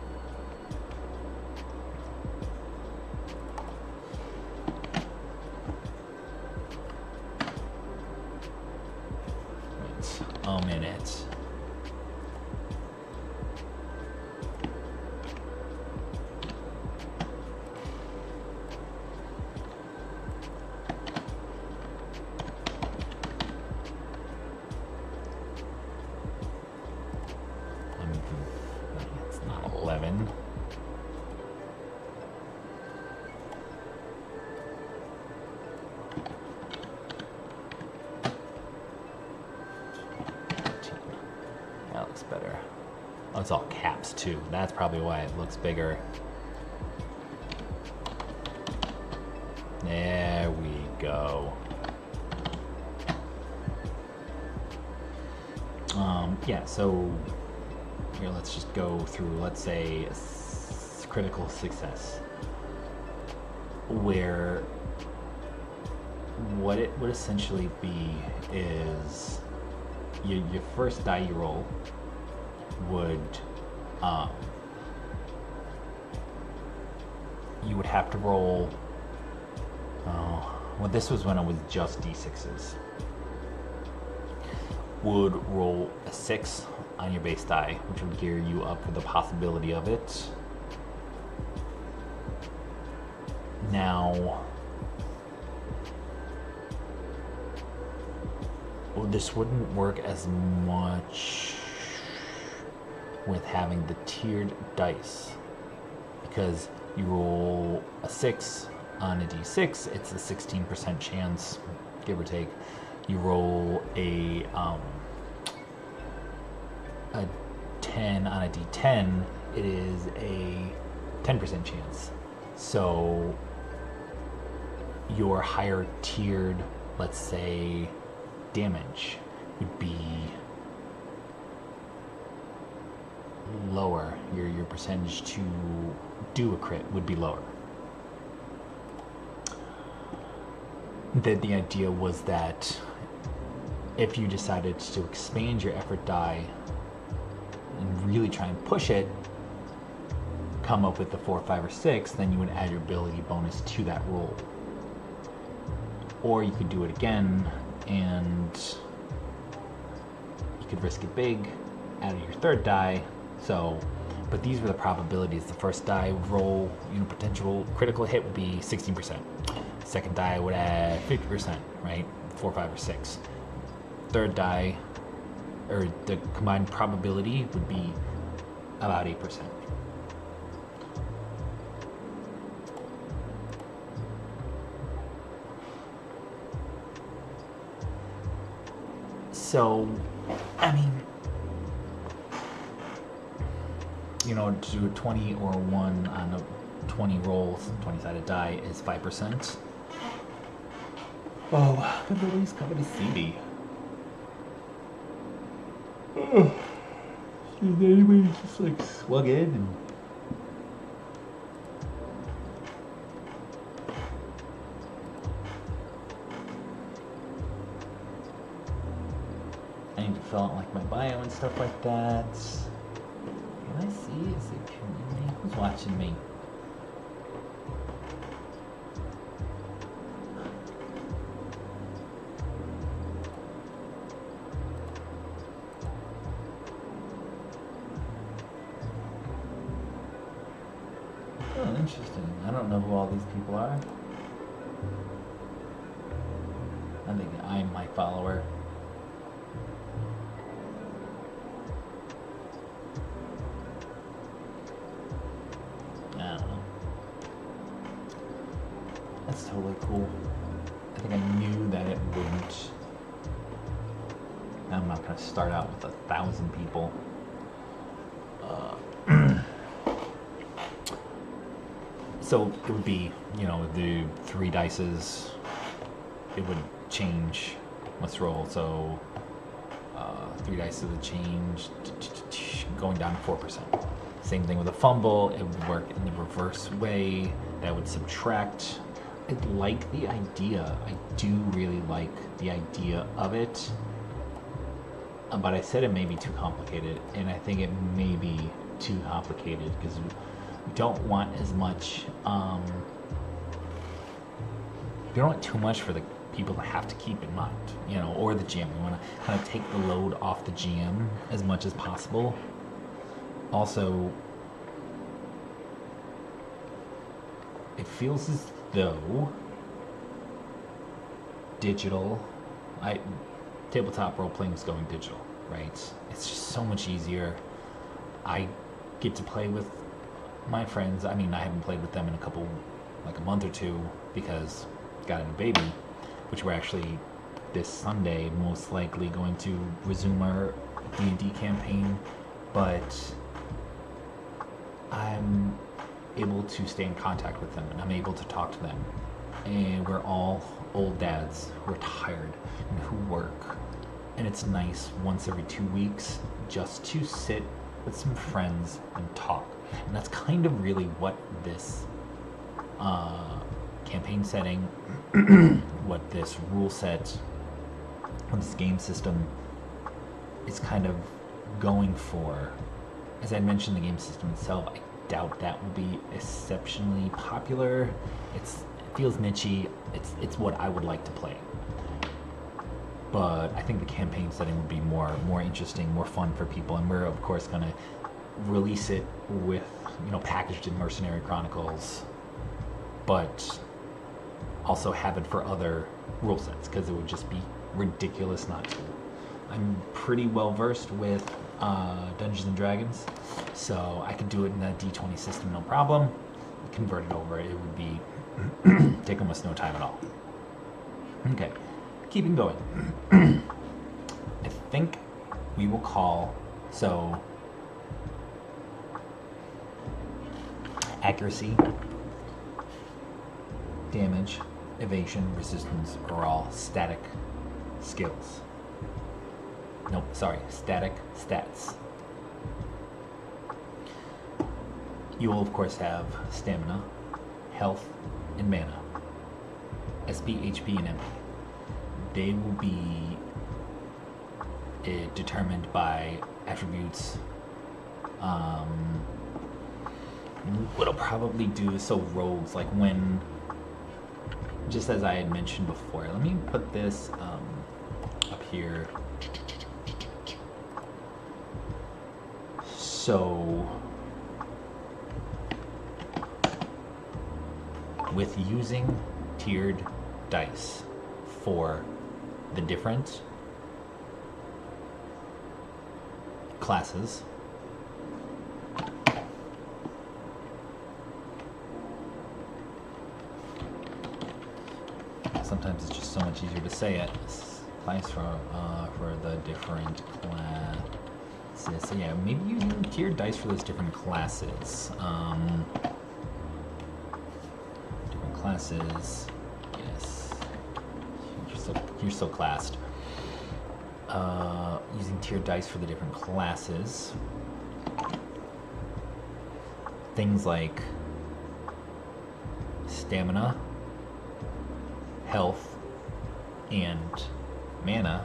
Wait a minute. It's not 11. That looks better. Oh, it's all caps too. That's probably why it looks bigger. There we go. Yeah, so here let's just go through, let's say, critical success, where what it would essentially be is your first die you roll would you would have to roll, well, this was when it was just d6s, would roll a 6 on your base die, which would gear you up for the possibility of it. Now, this wouldn't work as much with having the tiered dice, because you roll a 6 on a d6, it's a 16% chance, give or take. You roll a 10 on a d10, it is a 10% chance. So your higher tiered, let's say, damage would be lower. Your percentage to do a crit would be lower. the idea was that if you decided to expand your effort die and really try and push it, come up with the 4, 5, or 6, then you would add your ability bonus to that roll. Or you could do it again and you could risk it big, add your third die. So, but these were the probabilities. The first die roll, potential critical hit would be 16%. Second die would add 50%, right? 4, 5, or 6. Third die, or the combined probability would be about 8%. So, I mean, to do a 20 or 1 on a 20 rolls, 20-sided die is 5%. Oh, nobody's coming to see me. Oh, is anybody just like swung in and I need to fill out like my bio and stuff like that. Can I see? Is it community? Who's watching me? Oh, interesting. I don't know who all these people are. I think I'm my follower. I don't know. That's totally cool. I think I knew that it wouldn't. I'm not going to start out with 1,000 people. So it would be, the 3 dices, it would change. Let's roll. So 3 dices would change, going down to 4%. Same thing with a fumble. It would work in the reverse way. That would subtract. I like the idea. I do really like the idea of it. But I said it may be too complicated, and I think it may be too complicated because we don't want as much. We don't want too much for the people to have to keep in mind, or the GM. We want to kind of take the load off the GM as much as possible. Also, it feels as though tabletop role playing is going digital, right? It's just so much easier. I get to play with my friends. I mean, I haven't played with them in a month or two because got a new baby, which we're actually this Sunday most likely going to resume our D&D campaign, but I'm able to stay in contact with them and I'm able to talk to them. And we're all old dads who are tired and who work. And it's nice once every 2 weeks just to sit with some friends and talk. And that's kind of really what this campaign setting, what this rule set, what this game system is kind of going for. As I mentioned, the game system itself, I doubt that will be exceptionally popular. It feels niche-y. It's what I would like to play. But I think the campaign setting would be more interesting, more fun for people. And we're of course going to release it with, packaged in Mercenary Chronicles, but also have it for other rule sets because it would just be ridiculous not to. I'm pretty well versed with Dungeons and Dragons, so I could do it in a D20 system, no problem. Convert it over, it would be take almost no time at all. Okay, keeping going. I think we will call, so accuracy, damage, evasion, resistance are all static skills. Nope, sorry, static stats. You will of course have stamina, health, and mana. SP, HP, and MP. They will be determined by attributes. What I'll probably do is, so rogues, like when, just as I had mentioned before, let me put this up here. So with using tiered dice for the different classes, sometimes it's just so much easier to say it. Dice for the different classes. So yeah, maybe using tiered dice for those different classes. Different classes. Yes. You're so classed. Using tiered dice for the different classes. Things like stamina, health, and mana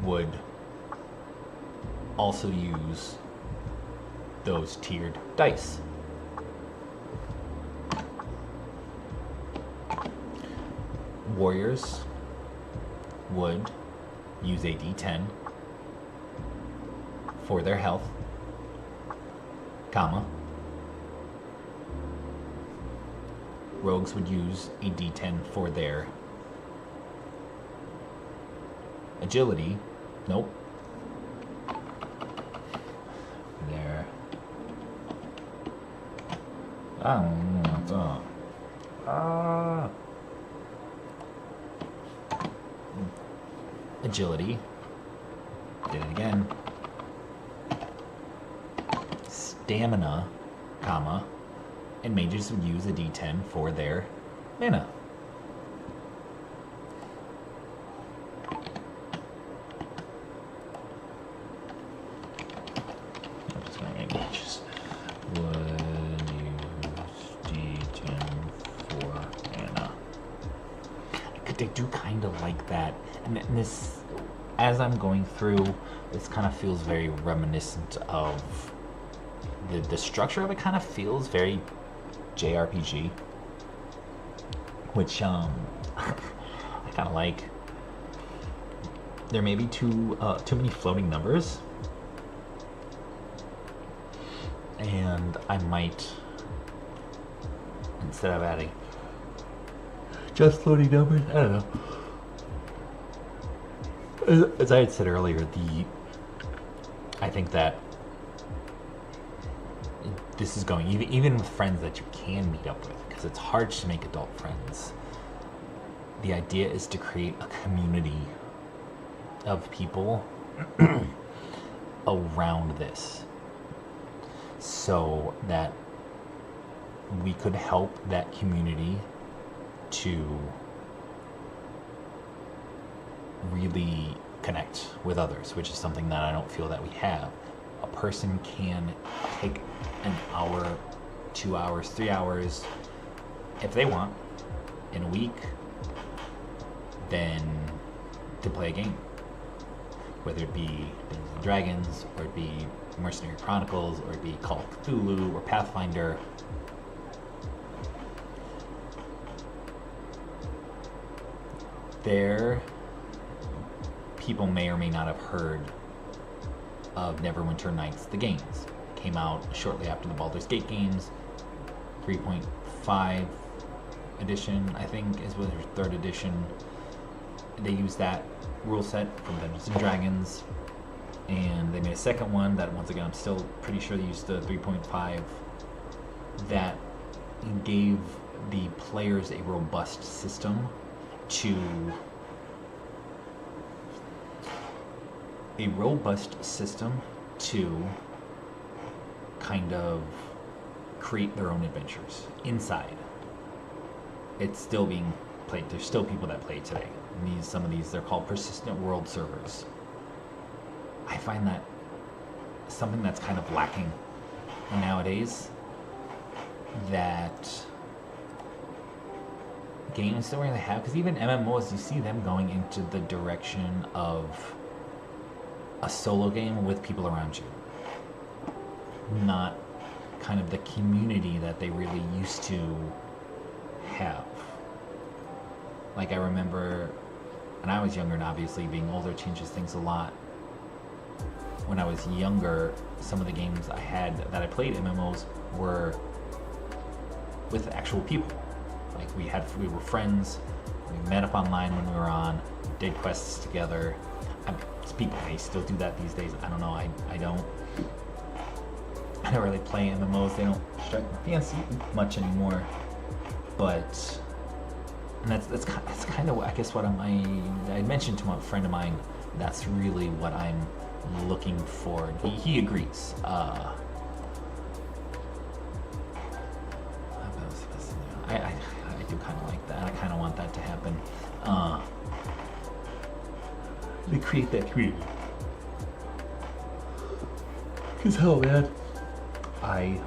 would also use those tiered dice. Warriors would use a D10 for their health, comma. Rogues would use a D10 for their agility. Nope. Their agility. Did it again. Stamina, comma, and mages would use a D10 for their mana. I'm just going to make mages would use D10 for mana. They do kind of like that, and this, as I'm going through, this kind of feels very reminiscent of the structure of it. Kind of feels very JRPG, which I kind of like. There may be too many floating numbers, and I might, instead of adding just floating numbers, I don't know. As I had said earlier, I think that this is going, even with friends that you can meet up with, because it's hard to make adult friends. The idea is to create a community of people around this, so that we could help that community to really connect with others, which is something that I don't feel that we have. A person can take an hour, 2 hours, 3 hours, if they want, in a week, then to play a game. Whether it be Dungeons and Dragons, or it be Mercenary Chronicles, or it be Call of Cthulhu, or Pathfinder. People may or may not have heard of Neverwinter Nights, the games. Came out shortly after the Baldur's Gate games. 3.5 edition, I think, is with their third edition. They used that rule set from Dungeons and Dragons, and they made a second one that, once again, I'm still pretty sure they used the 3.5, that gave the players a robust system to kind of create their own adventures inside. It's still being played. There's still people that play today. And some of these, they're called persistent world servers. I find that something that's kind of lacking nowadays, that games don't really have, because even MMOs, you see them going into the direction of a solo game with people around you, not kind of the community that they really used to have. Like, I remember when I was younger, and obviously being older changes things a lot. When I was younger, some of the games I had that I played MMOs were with actual people. Like, we were friends, we met up online when we were on, did quests together. People may still do that these days. I don't know. I don't really play MMOs. They don't strike my fancy much anymore. But, and that's kind of, I guess, what I mentioned to a friend of mine. That's really what I'm looking for. He agrees. I do kind of like that. I kind of want that to happen. To create that community. Because hell, man, I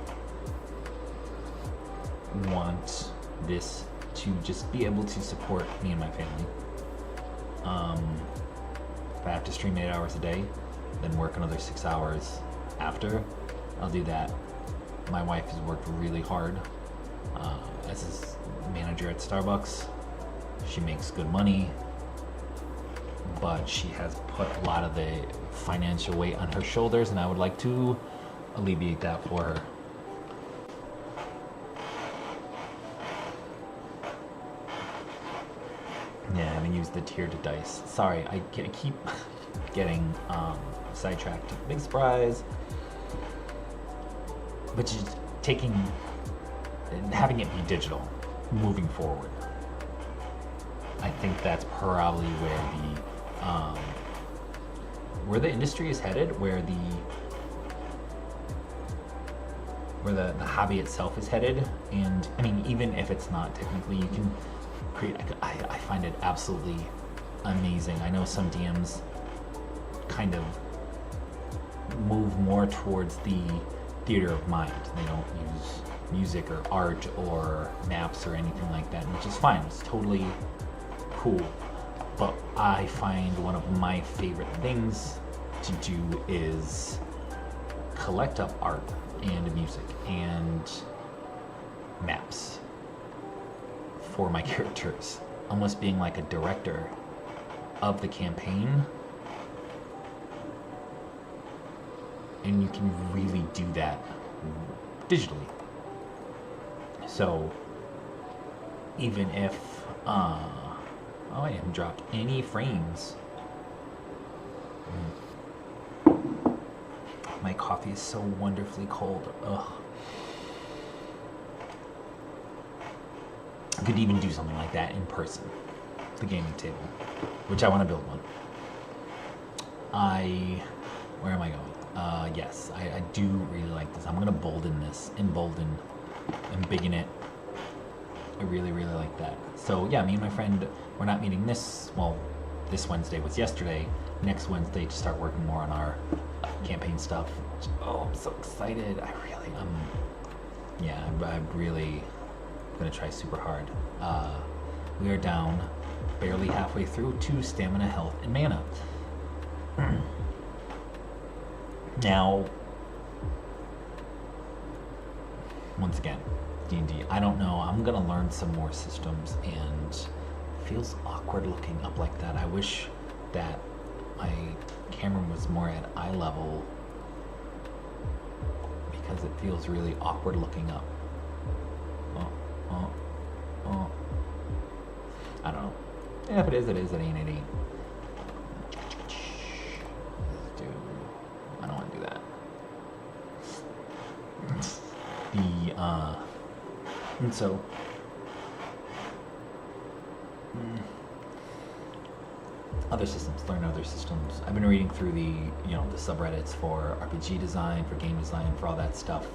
want this to just be able to support me and my family. If I have to stream 8 hours a day, then work another 6 hours after, I'll do that. My wife has worked really hard as a manager at Starbucks. She makes good money, but she has put a lot of the financial weight on her shoulders, and I would like to alleviate that for her. Yeah, I haven't used the tiered dice. Sorry, I keep getting sidetracked. Big surprise. But just having it be digital, moving forward. I think that's probably where the industry is headed, where the hobby itself is headed. And I mean, even if it's not technically, you can create. I find it absolutely amazing. I know some DMs kind of move more towards the theater of mind. They don't use music or art or maps or anything like that, which is fine. It's totally cool. But I find one of my favorite things to do is collect up art and music and maps for my characters, almost being like a director of the campaign. And you can really do that digitally. So even if I didn't drop any frames. My coffee is so wonderfully cold. Ugh. I could even do something like that in person. The gaming table, which I want to build one. Where am I going? Yes, I do really like this. I'm going to embolden, and biggen it. I really, really like that. So yeah, me and my friend, we're not meeting this Wednesday was yesterday. Next Wednesday to start working more on our campaign stuff. Oh, I'm so excited. I'm really gonna try super hard. We are down barely halfway through to stamina, health, and mana. Now, once again, D&D, I don't know. I'm gonna learn some more systems, and it feels awkward looking up like that. I wish that my camera was more at eye level, because it feels really awkward looking up. I don't know. Yeah, if it is, it is. It ain't, it ain't. I don't want to do that. And so, other systems, learn other systems. I've been reading through the subreddits for RPG design, for game design, for all that stuff.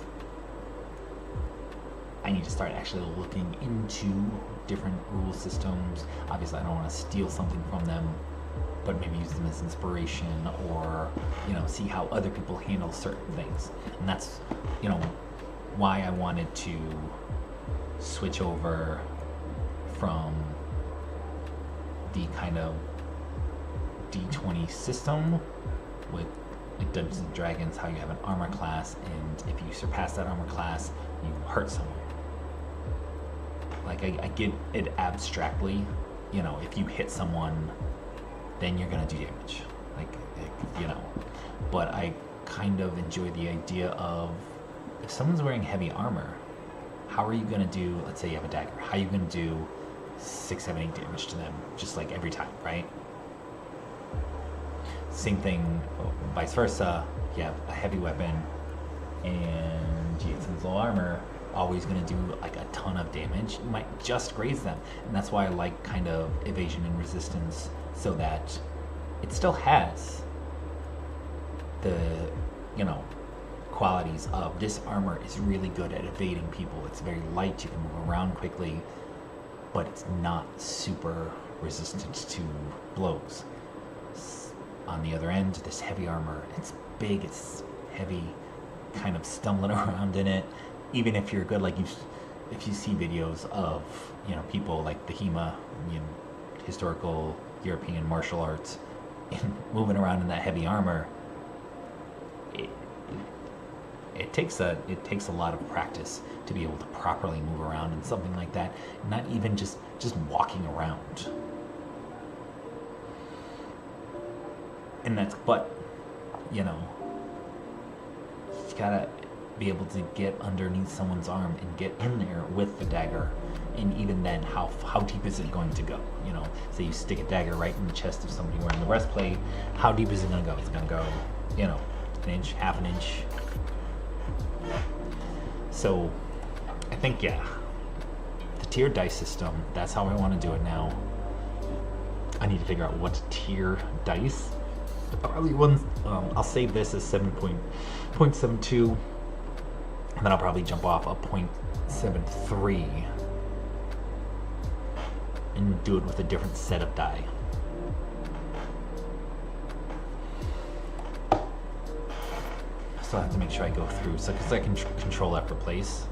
I need to start actually looking into different rule systems. Obviously, I don't want to steal something from them, but maybe use them as inspiration, or see how other people handle certain things. And that's why I wanted to switch over from the kind of D20 system with like Dungeons and Dragons, how you have an armor class, and if you surpass that armor class, you hurt someone. Like I get it abstractly, you know, if you hit someone, then you're gonna do damage. Like you know, but I kind of enjoy the idea of if someone's wearing heavy armor, how are you gonna do? Let's say you have a dagger. How are you gonna do 6, 7, 8 damage to them, just like every time, right? Same thing, vice versa. You have a heavy weapon and you get some low armor, always going to do like a ton of damage. You might just graze them, and that's why I like kind of evasion and resistance, so that it still has the, you know, qualities of this armor is really good at evading people. It's very light, you can move around quickly, but it's not super resistant to blows. On the other end, this heavy armor, it's big, it's heavy, kind of stumbling around in it. Even if you're good, like if you see videos of, you know, people like the HEMA, you know, historical European martial arts, and moving around in that heavy armor, it takes a lot of practice to be able to properly move around in something like that. Not even just walking around. And that's, but, you know, you gotta be able to get underneath someone's arm and get in there with the dagger. And even then, how deep is it going to go? You know, say you stick a dagger right in the chest of somebody wearing the breastplate, how deep is it gonna go? It's gonna go, you know, an inch, half an inch. So, I think, yeah, the tier dice system, that's how I want to do it now. I need to figure out what tier dice. Probably ones, I'll save this as 7.72, and then I'll probably jump off a 0.73 and do it with a different set of die. So I have to make sure I go through, so because I can control F replace.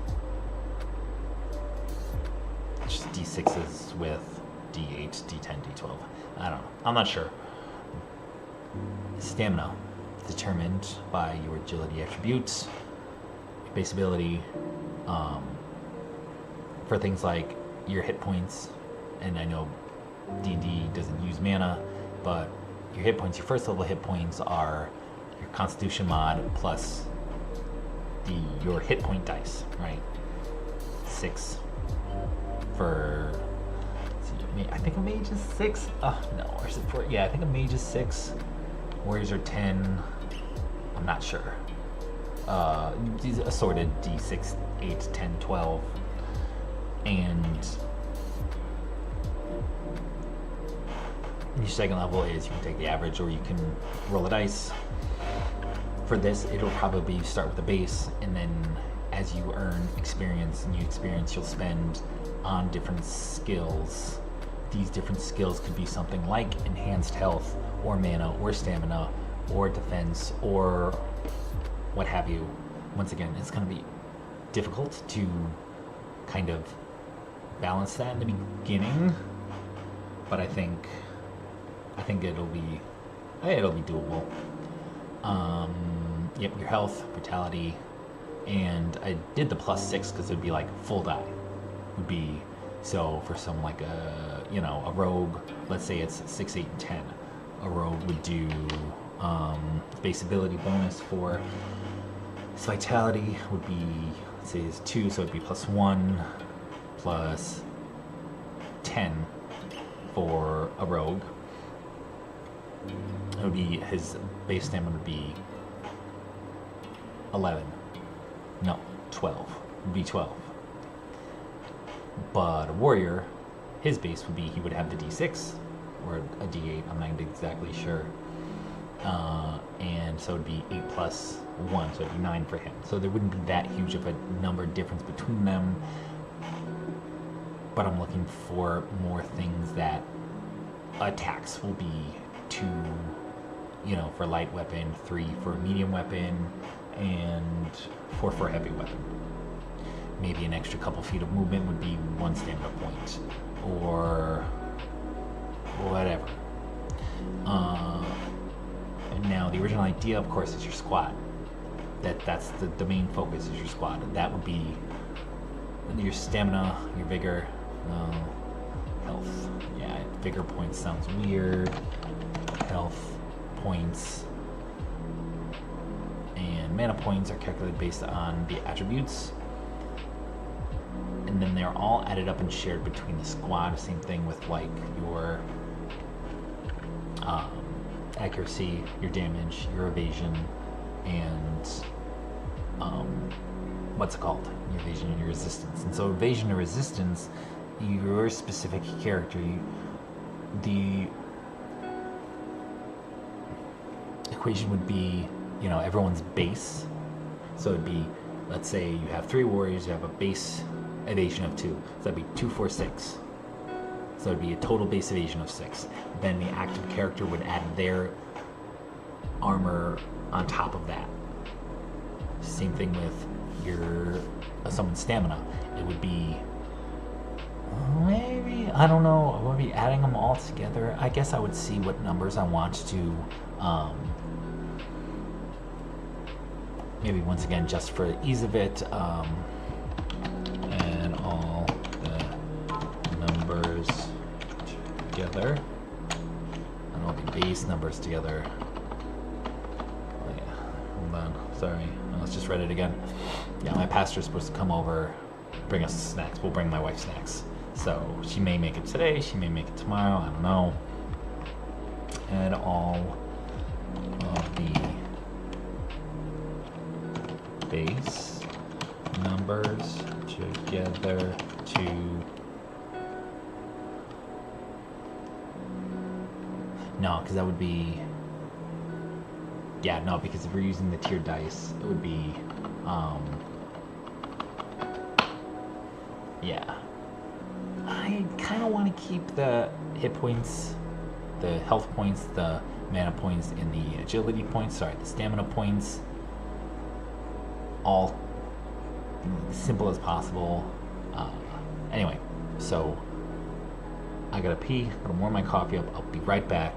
It's just D6s with D8, D10, D12. I don't know. I'm not sure. Stamina, determined by your agility attributes, your base ability, for things like your hit points, and I know D&D doesn't use mana, but your hit points, your first level hit points are your Constitution mod plus your hit point dice, right? 6 for, I think a mage is 6. No, or is it 4? Yeah, I think a mage is 6. Warriors are 10. I'm not sure. These assorted D6, 8, 10, 12. And your second level is you can take the average or you can roll a dice. For this, it'll probably start with a base, and then as you earn experience, new experience, you'll spend on different skills. These different skills could be something like enhanced health, or mana, or stamina, or defense, or what have you. Once again, it's going to be difficult to kind of balance that in the beginning, but I think it'll be doable. Yep, your health, vitality, and I did the +6 because it would be like full die. Would be, so for some like a rogue, let's say it's 6, 8, and 10. A rogue would do base ability bonus for his vitality would be, let's say it's 2, so it'd be +1 plus 10 for a rogue. It would be, his base stamina would be 11. No, 12. It would be 12. But a warrior, his base would be, he would have the D6 or a D8, I'm not exactly sure. And so it'd be 8 plus 1, so it'd be 9 for him. So there wouldn't be that huge of a number difference between them. But I'm looking for more things that attacks will be 2, for light weapon, 3 for medium weapon, and 4 for heavy weapon. maybe an extra couple feet of movement would be 1 stamina point, or whatever. Now the original idea, of course, is your squad. That's the main focus is your squad. And that would be your stamina, your vigor, health. Yeah, vigor points sounds weird. Health points and mana points are calculated based on the attributes, and then they're all added up and shared between the squad. Same thing with like your accuracy, your damage, your evasion, and what's it called? Your evasion and your resistance. And so evasion or resistance, your specific character, the equation would be, everyone's base. So it'd be, let's say you have 3 warriors, you have a base evasion of 2. So that'd be 2, 4, 6. So it'd be a total base evasion of 6. Then the active character would add their armor on top of that. Same thing with someone's stamina. It would be maybe, I don't know, I would be adding them all together. I guess I would see what numbers I want to maybe once again, just for the ease of it, and all the numbers together, and all the base numbers together. Oh yeah, hold on, sorry, let's just read it again. Yeah, my pastor's supposed to come over, bring us snacks. We'll bring my wife snacks. So she may make it today, she may make it tomorrow, I don't know. And all of the base numbers together to no, because that would be, yeah, no, because if we're using the tiered dice, it would be yeah, I kind of want to keep the hit points, the health points, the mana points, and the agility points, the stamina points, all simple as possible. Anyway, so I gotta pee, I'm gonna warm my coffee up, I'll be right back.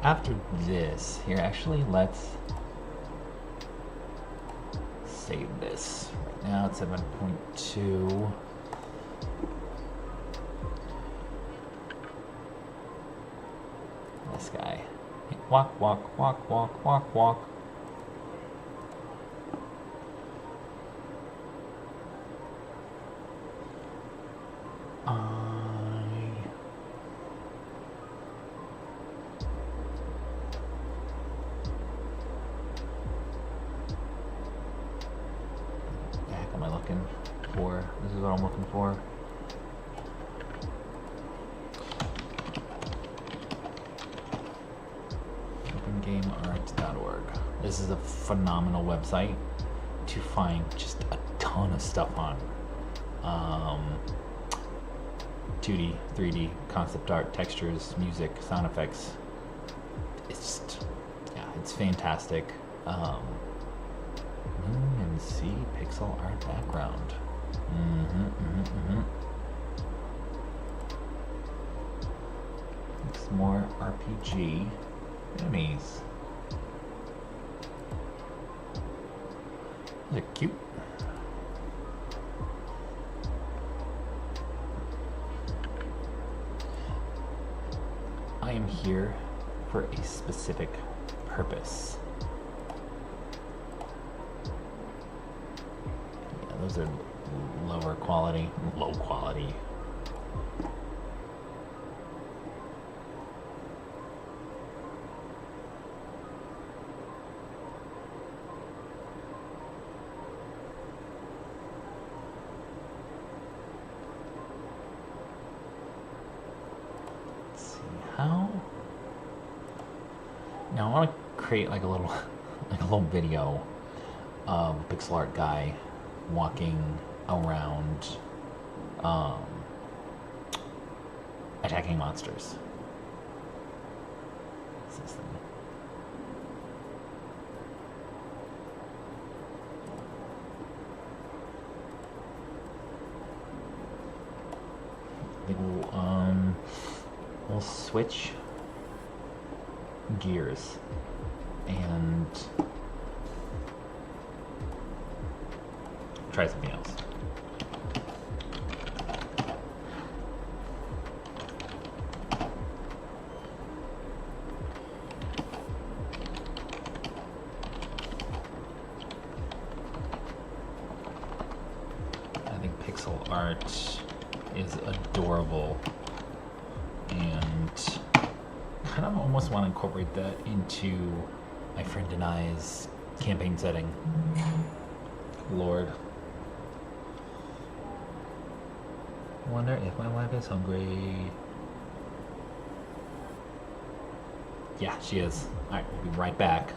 After this, here, actually, let's save this. Right now it's 7.2. This guy. Walk, walk, walk, walk, walk, walk. This is what I'm looking for. OpenGameArt.org. This is a phenomenal website to find just a ton of stuff on. 2D, 3D, concept art, textures, music, sound effects. It's just, yeah, it's fantastic. And see pixel art background. It's more RPG enemies. They're cute. I am here for a specific purpose. Yeah, those are lower quality, low quality. Let's see how. Now I want to create like a little video of a pixel art guy walking around attacking monsters. What's this thing? I think we'll switch gears and try something else. I think pixel art is adorable, and kind of almost want to incorporate that into my friend and I's campaign setting. Lord. Wonder if my wife is hungry. Yeah, she is. Alright, we'll be right back.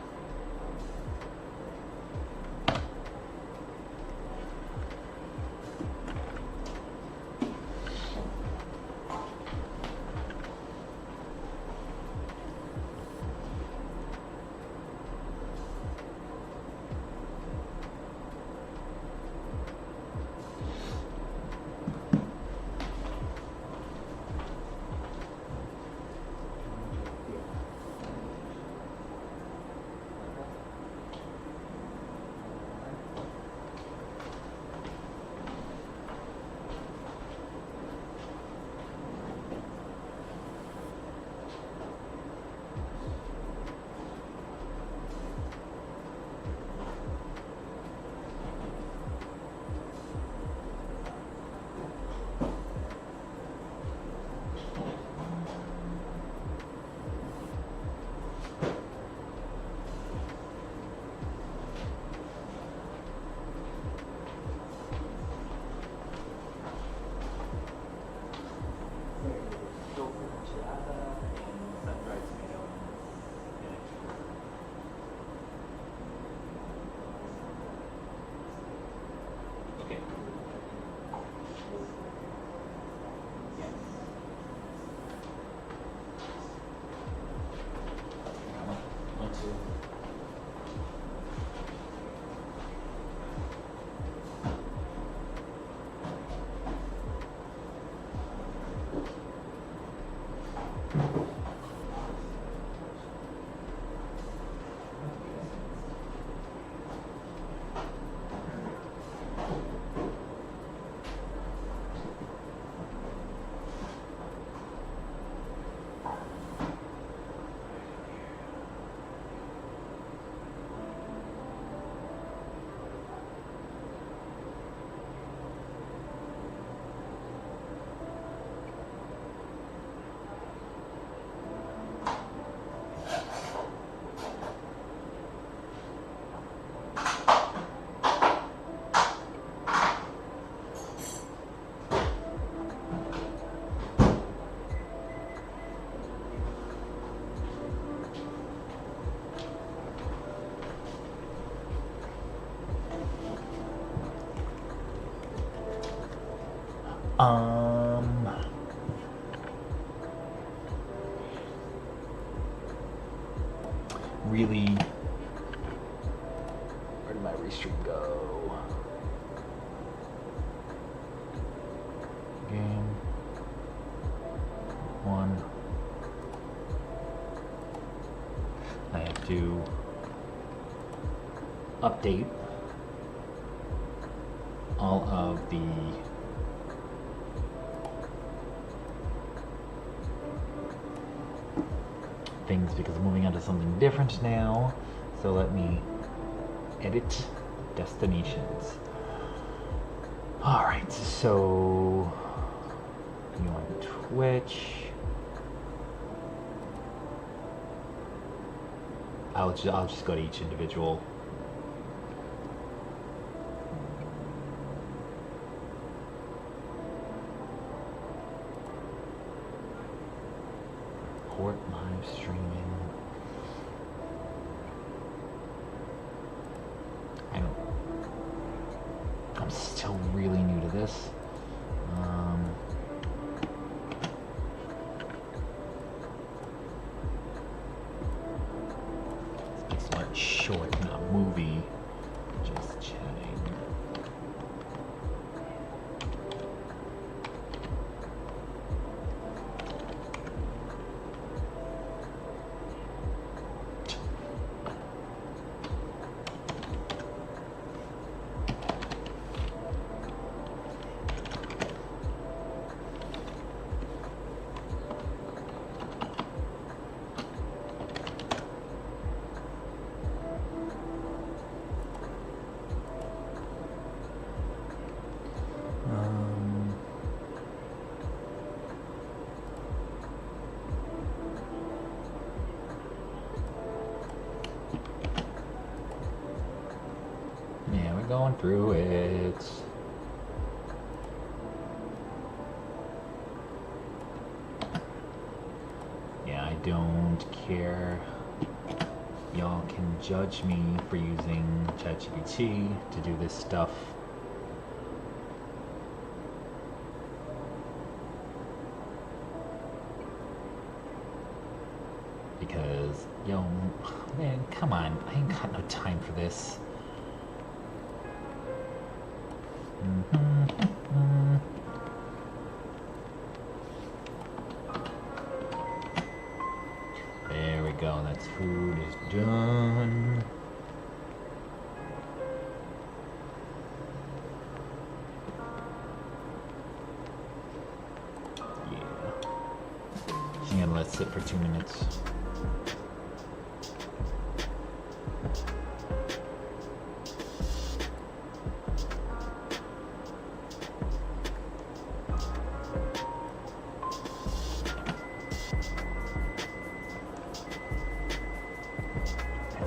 Really, where did my restream go? Game 1. I have to update all of the things because I'm moving on to something different now. So let me edit destinations. Alright, so you on Twitch. I'll just go to each individual. Report live streaming. I'm still really new to this. It's like short, not movie. Just chatting. Yeah, we're going through it. Yeah, I don't care. Y'all can judge me for using ChatGPT to do this stuff. Because, yo, man, come on. I ain't got no time for this. There we go, that's food is done. Yeah. So I'm gonna let it sit for 2 minutes.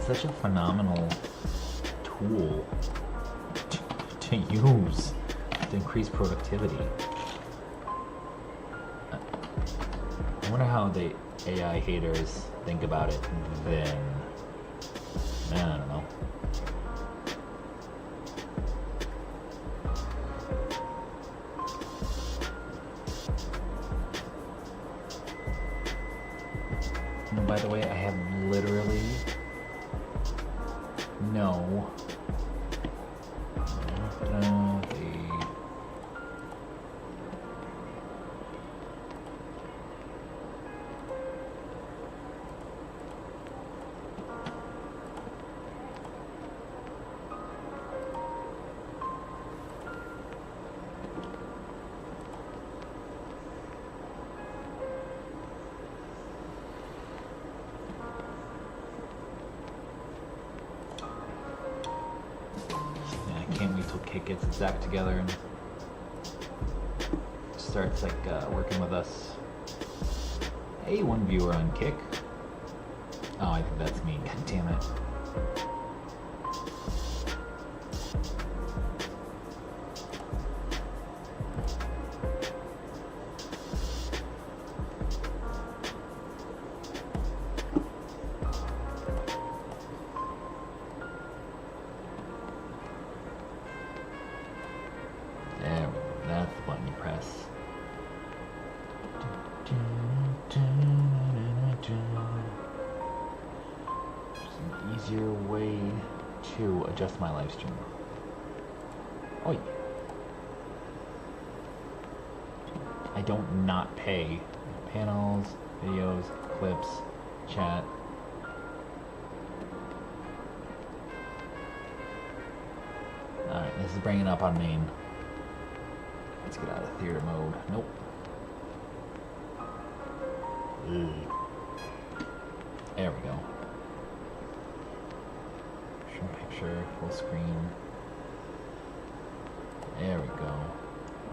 Such a phenomenal tool to use to increase productivity. I wonder how the AI haters think about it then. I don't know. And by the way, I have literally no. Can't wait till Kit gets its act together and starts working with us. Hey, one viewer on Kick. Oh, I think that's me. God damn it. There we go. That's the button you press. to adjust my live stream. Oi. I don't not pay. Panels, videos, clips, chat. Alright, this is bringing up on main. Let's get out of theater mode. Nope. There we go. Show picture, full screen. There we go.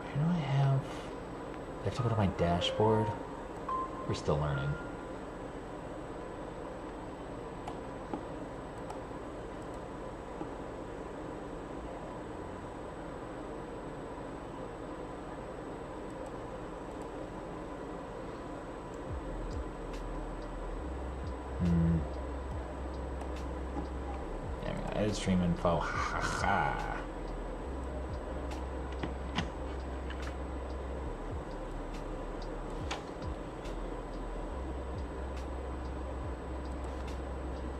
Where do I have... I have to go to my dashboard? We're still learning. There we go. Edit stream info. Ha ha.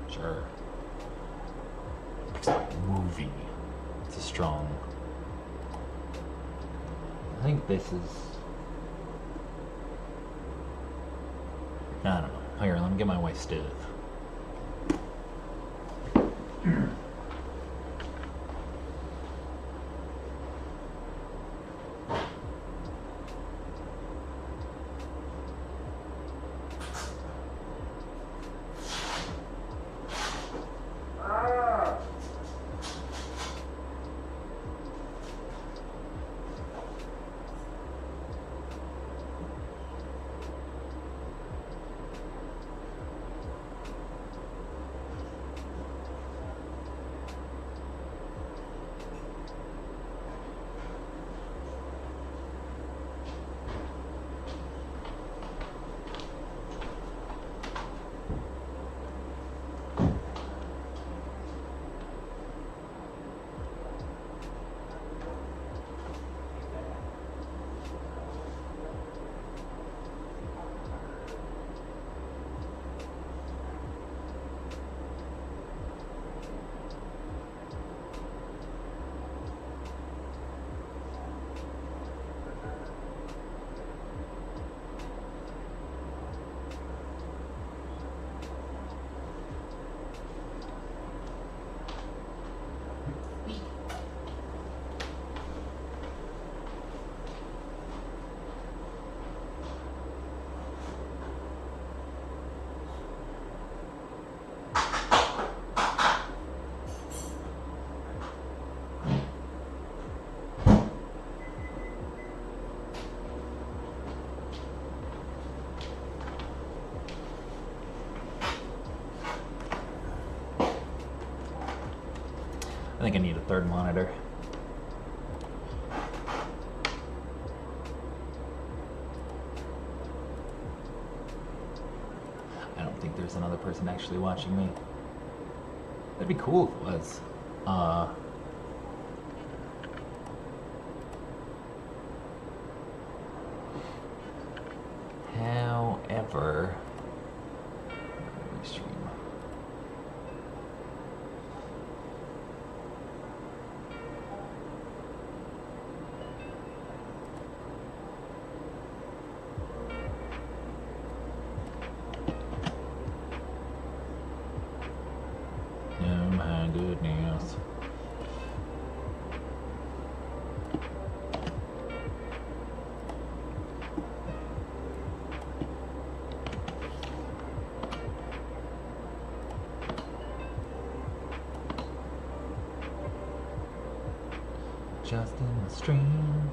Sure. Movie. It's a strong. I think this is. I don't know. Here, let me get my wife stiff. I think I need a third monitor. I don't think there's another person actually watching me. That'd be cool if it was. However, stream. Oh my goodness. Just in my stream,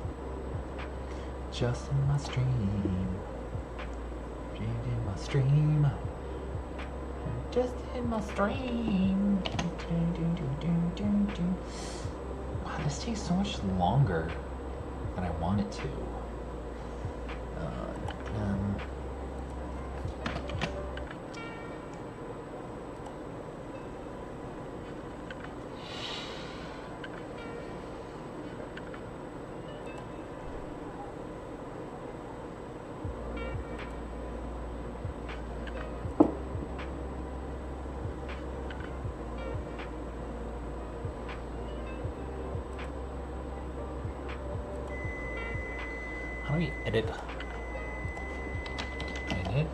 just in my stream, in my stream, just in my stream. Wow, this takes so much longer than I want it to. do we edit? Edit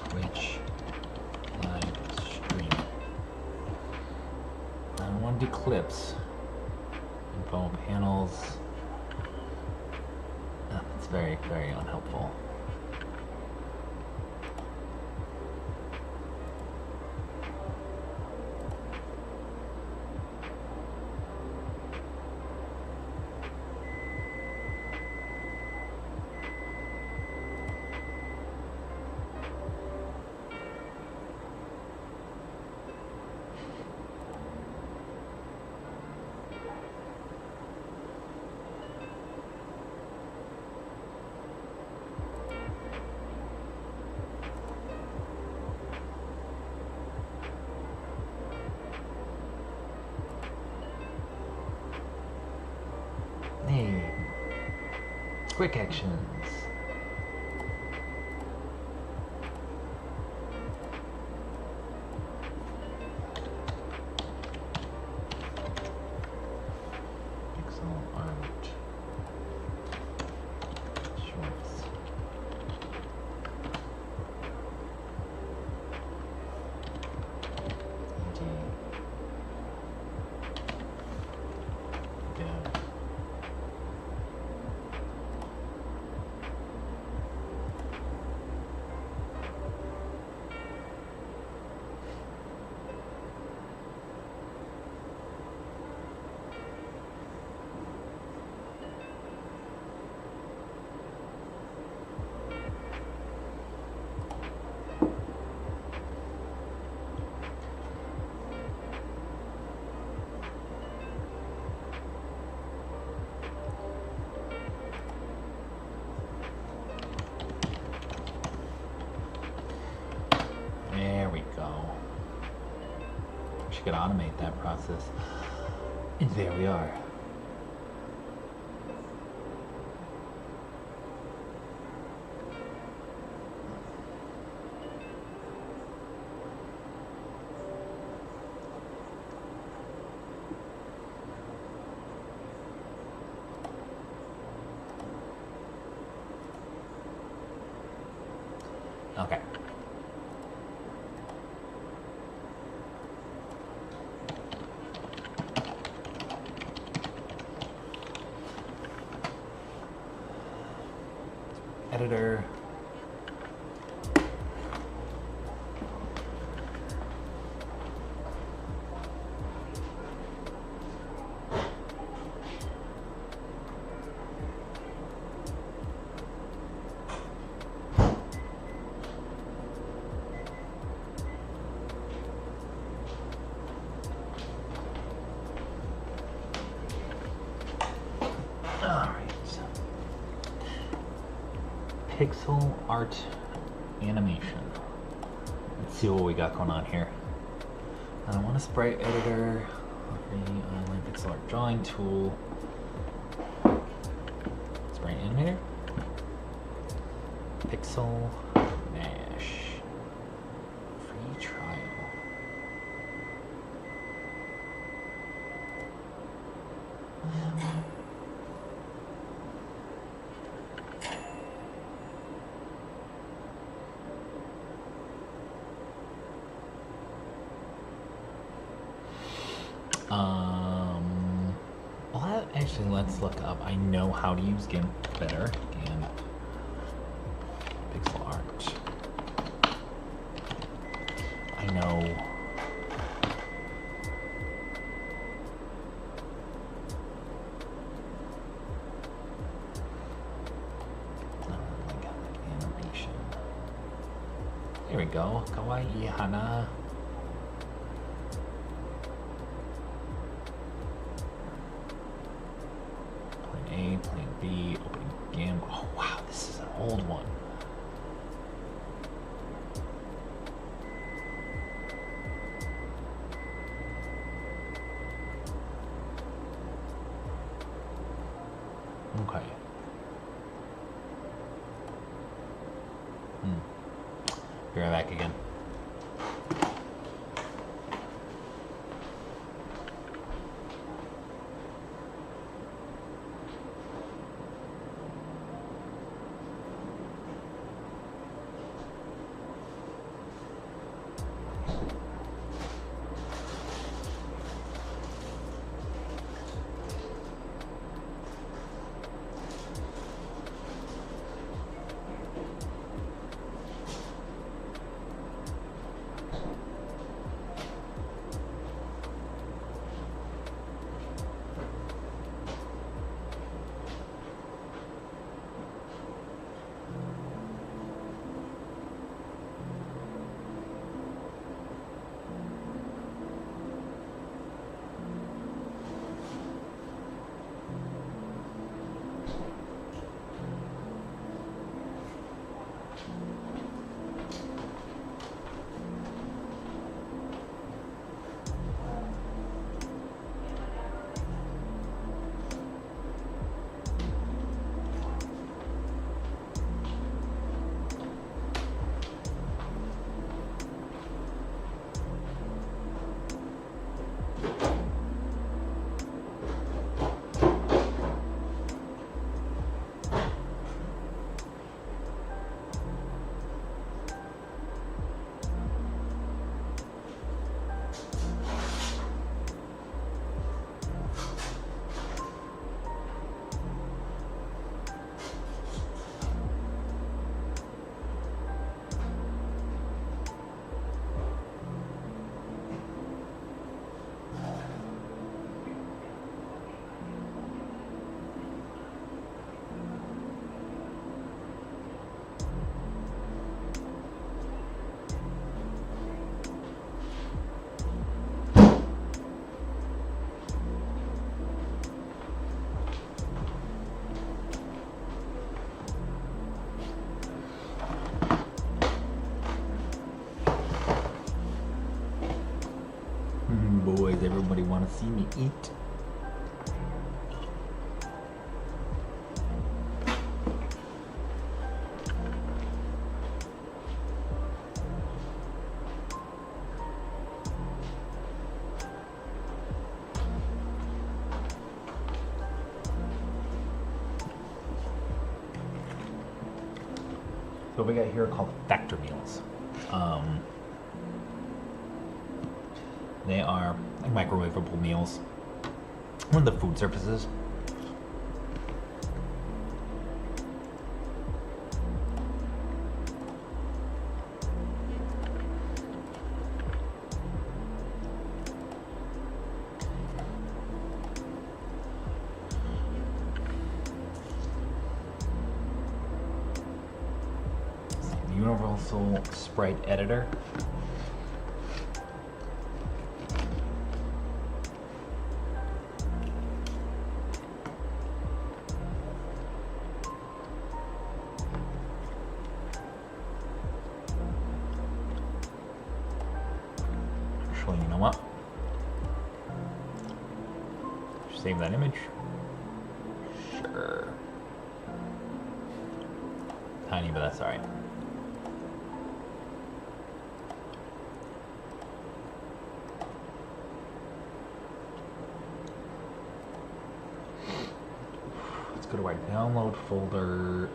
Twitch live stream. I don't want to do clips. Info panels. It's very, very unhelpful. Hey, quick actions. Pixel art. Shorts. Dev. There we go. We should automate that process. And there we are. Okay. Editor. Pixel art animation. Let's see what we got going on here. I want a sprite editor, online pixel art drawing tool, sprite animator, pixel mesh, free trial. Well, actually, let's look up. I know how to use GIMP better. GIMP pixel art. I know. Animation. There we go. Kawaii hana. A, plan B, opening GIMP. Oh wow, this is an old one. Okay. Be right back again. eat. So what we got here are called factor meals. They are like microwavable meals. One of the food surfaces. Universal Sprite Editor. Actually, you know what? Save that image. Sure. Tiny, but that's alright. Go to our download folder.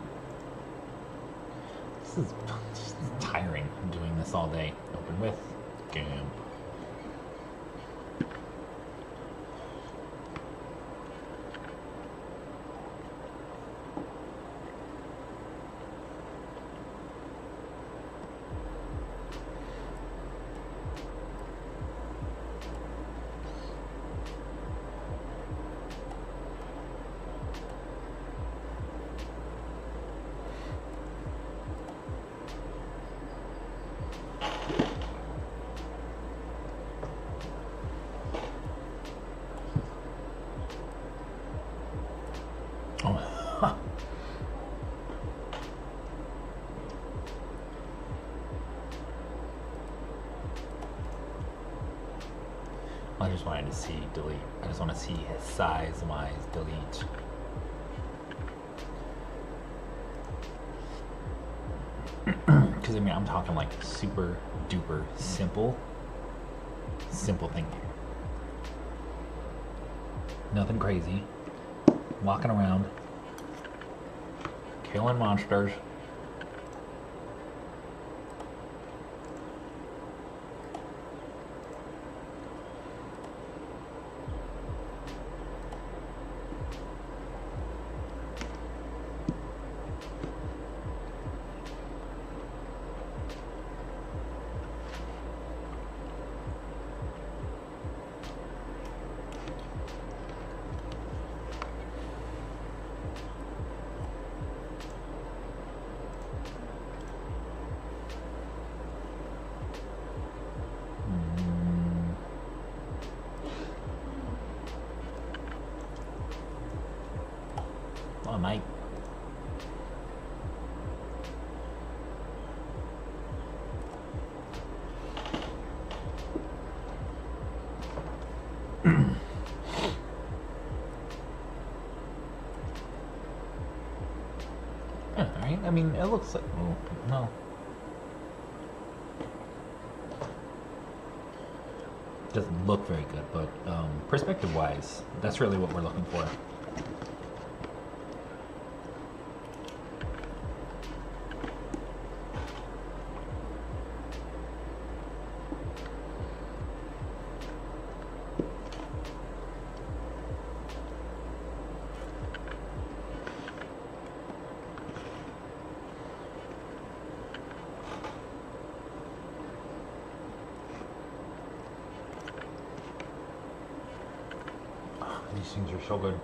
This is tiring. I'm doing this all day. Open with GIMP. I just wanted to see delete. I just want to see his size-wise delete. Because I mean, I'm talking like super duper simple thing here. Nothing crazy. Walking around, killing monsters. Oh, mate. Alright, I mean, it looks like... Oh, no. Doesn't look very good, but perspective-wise, that's really what we're looking for. These things are so good.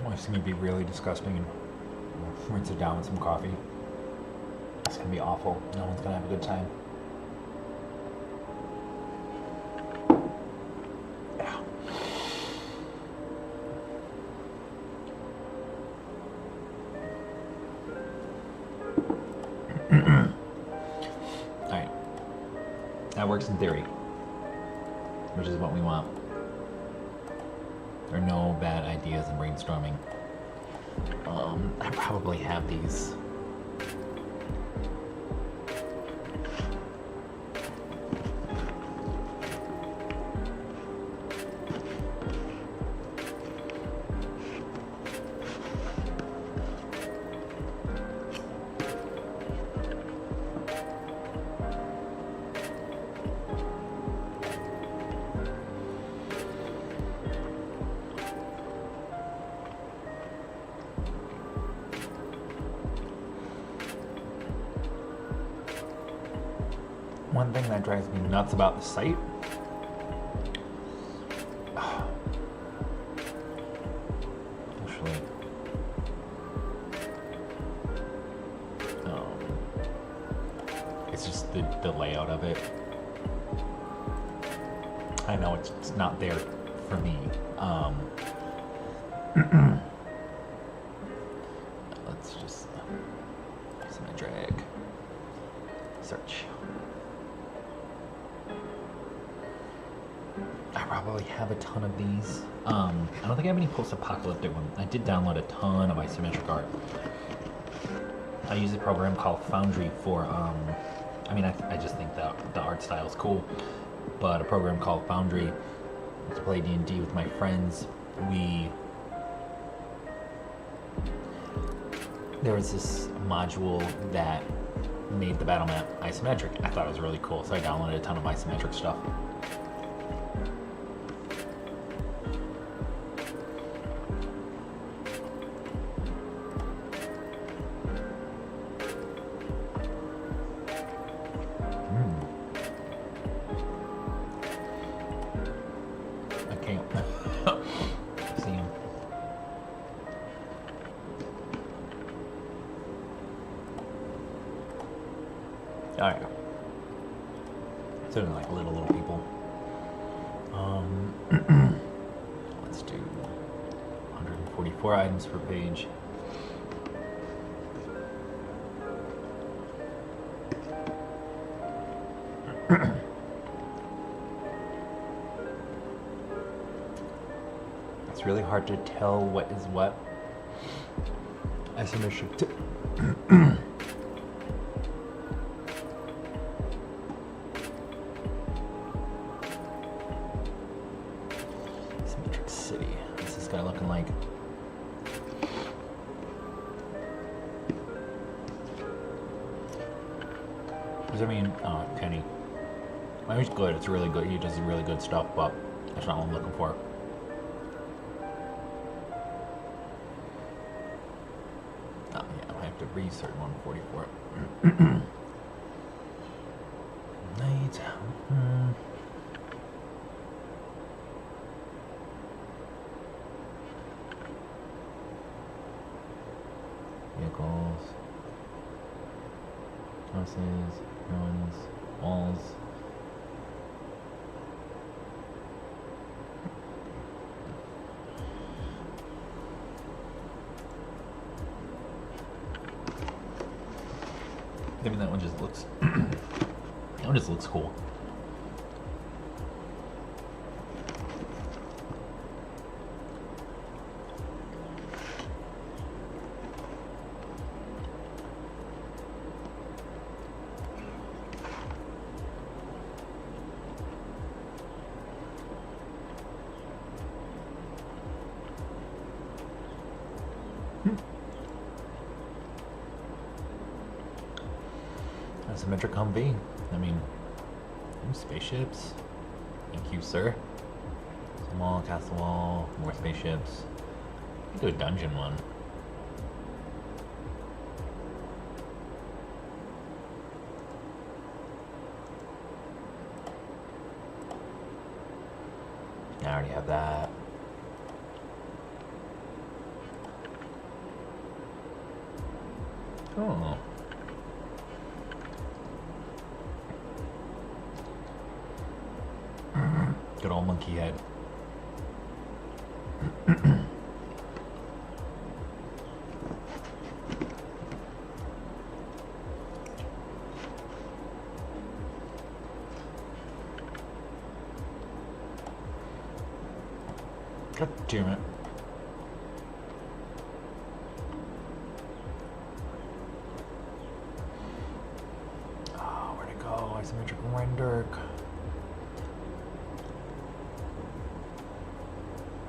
Oh, it's gonna be really disgusting and rinse it down with some coffee. It's gonna be awful. No one's gonna have a good time. Yeah. Alright. That works in theory. which is what we want. There are no bad ideas in brainstorming. I probably have these. One thing that drives me nuts about the site actually it's just the layout of it. I know it's not there for me. Let's just drag search. I probably have a ton of these. I don't think I have any post-apocalyptic ones. I did download a ton of isometric art. I use a program called Foundry for, I mean, I just think that the art style is cool, but a program called Foundry to play D&D with my friends. There was this module that made the battle map isometric. I thought it was really cool, so I downloaded a ton of isometric stuff. Alright. So they're like little people. Let's do 144 items per page. It's really hard to tell what is what. Isometric city. What's this guy looking like? I mean, oh, Kenny. I mean, he's good. It's really good. He does really good stuff, but that's not what I'm looking for. Oh, yeah, I have to reinsert 144. Night. Vehicles. Houses. Ruins. Walls. I mean, that one just looks that one just looks cool. Isometric Humvee. I mean, spaceships. Thank you, sir. Small castle wall, more spaceships. Let's do a dungeon one. I already have that. Oh. Good old monkey head. God damn it. Oh, where'd it go? Isometric render.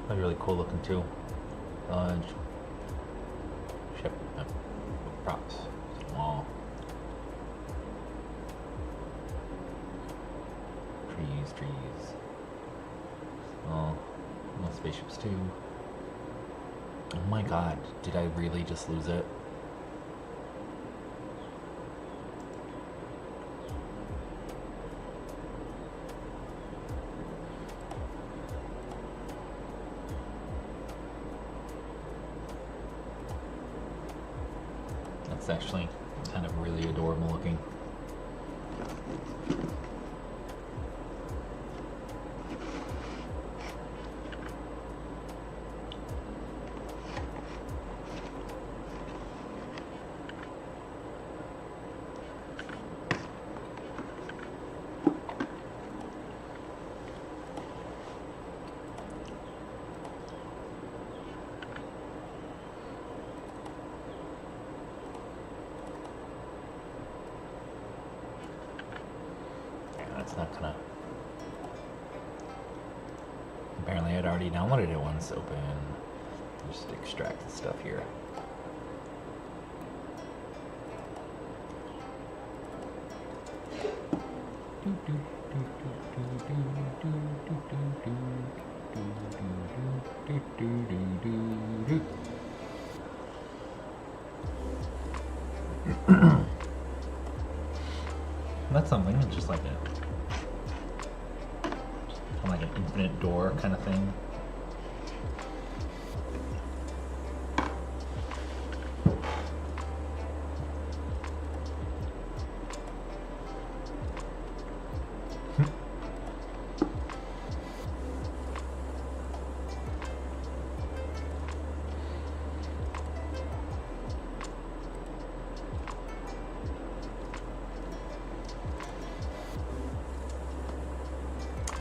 That's really cool looking too. Ship. Props. Small. Trees. Oh, no spaceships too. Oh my god, did I really just lose it? That's actually kind of really adorable looking. It's not gonna. Apparently, I'd already downloaded it once. Open. Just extract the stuff here. That's something, just like it. Like an infinite door kind of thing.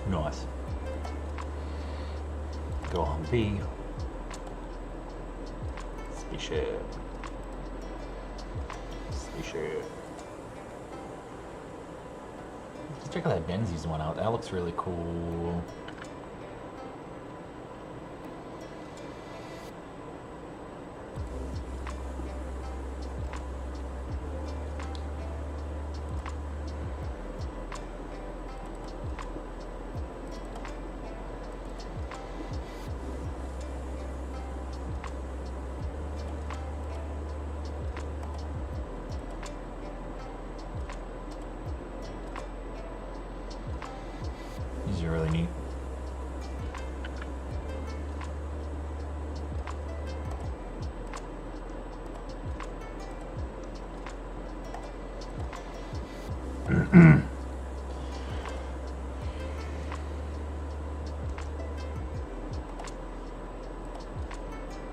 Nice. Go on B. Spaceship. Let's check that Benzies one out. That looks really cool. These are really neat.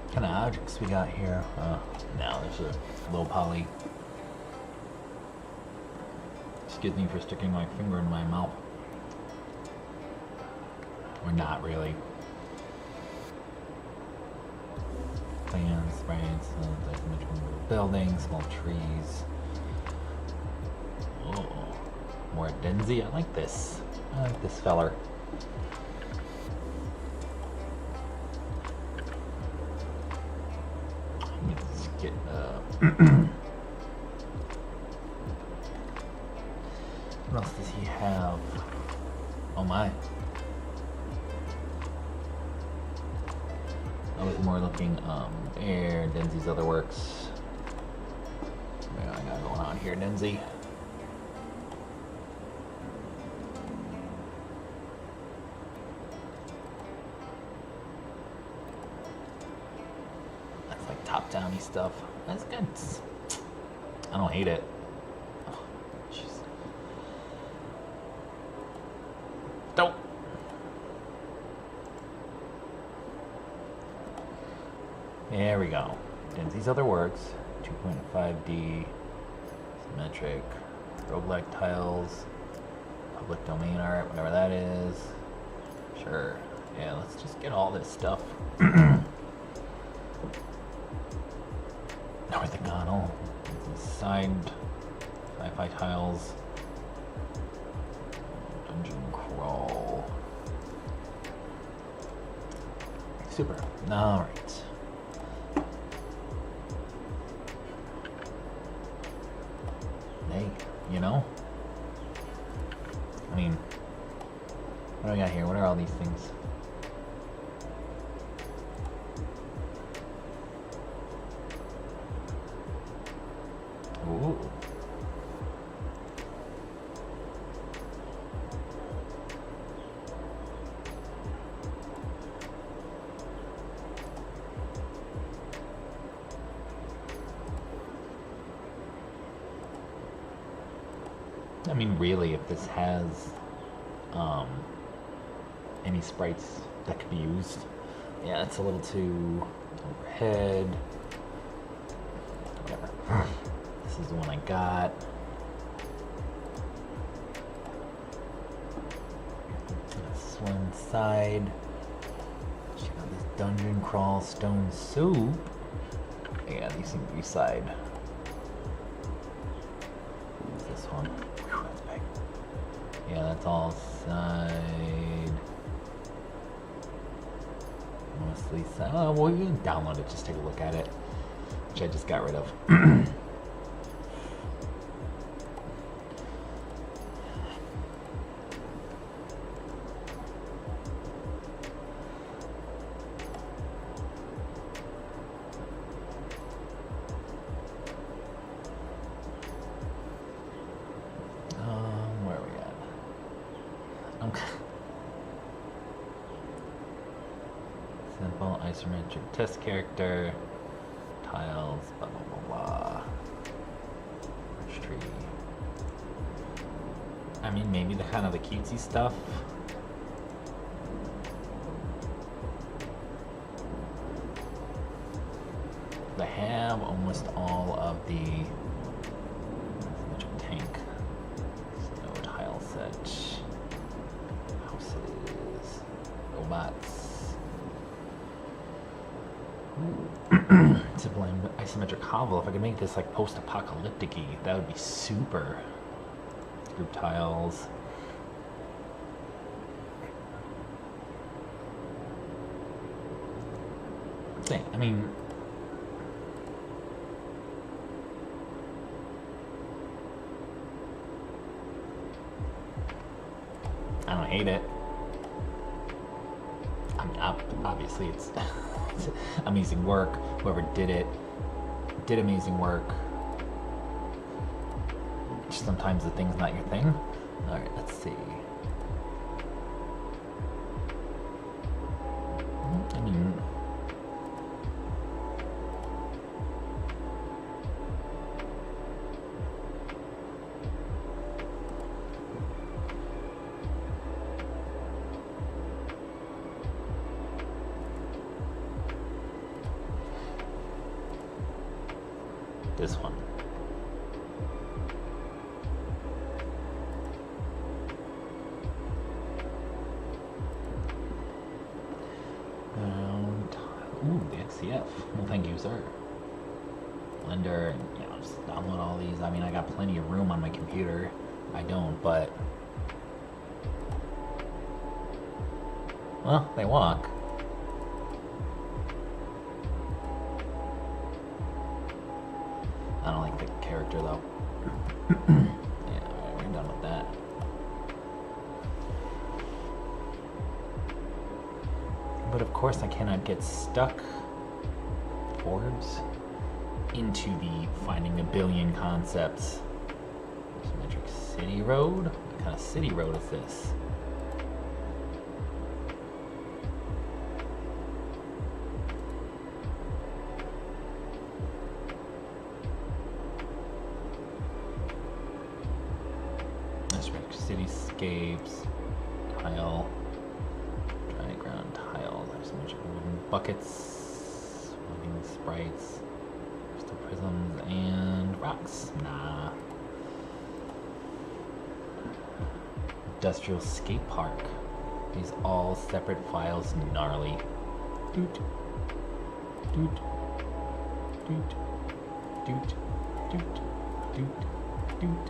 What kind of objects we got here? Now there's a low poly. Excuse me for sticking my finger in my mouth. Or not really. Plans, sprites, buildings, small trees. Oh, more Denzi. I like this. I like this feller. Let's get what else does he have? Oh my. I was more looking air, Denzi's other works. What do I got going on here, Denzi? That's like top-downy stuff. That's good. I don't hate it. Oh, jeez. Don't. There we go. Denzi's other works. 2.5D, symmetric, roguelike tiles, public domain art, whatever that is. Sure. Yeah, let's just get all this stuff. Orthogonal, side sci-fi tiles, dungeon crawl. Super. All right. Hey, you know? I mean, what do I got here? What are all these things? Ooh. I mean, really, if this has any sprites that could be used, yeah, it's a little too overhead. Whatever. This is the one I got. This one side. Check out this dungeon crawl stone soup. Yeah, these seem to be side. What's this one? Whew, that's big. Yeah, that's all side. Mostly side. Oh, well, you can download it, just take a look at it. Which I just got rid of. Where are we at? Okay. Simple isometric test character. Tiles, blah blah blah blah. Birch tree. I mean, maybe the kind of the cutesy stuff. They have almost all of the tank. Snow tile set. Houses. Robots. Simple isometric hovel. If I could make this like post-apocalyptic-y, that would be super. Group tiles. Thing. I mean, I don't hate it. I mean, obviously it's it's amazing work. Whoever did it did amazing work. Sometimes the thing's not your thing. Alright, let's see. I mean, this one. Ooh, the XCF. Well, thank you, sir. Blender, you know, just download all these. I mean, I got plenty of room on my computer. I don't, but... well, they walk. I don't like the character, though. Yeah, alright, we're done with that. But of course I cannot get stuck, Forbes, into the finding a billion concepts. Symmetric city road? What kind of city road is this? Symmetric cityscapes, tile. Wooden buckets, moving sprites, crystal prisms, and rocks. Nah. Industrial skate park. These all separate files, gnarly. Doot, doot, doot, doot, doot, doot, doot,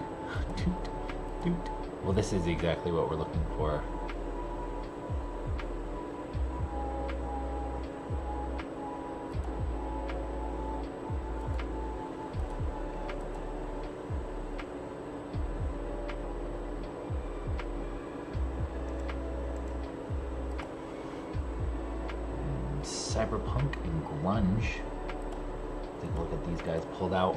doot, doot. Well, this is exactly what we're looking for. Cyberpunk and grunge. Take a look at these guys pulled out.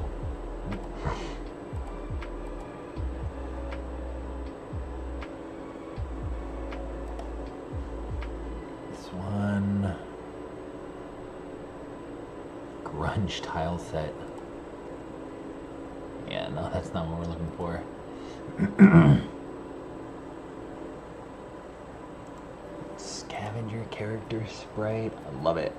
This one, grunge tile set. Yeah, no, that's not what we're looking for. Scavenger character sprite. I love it.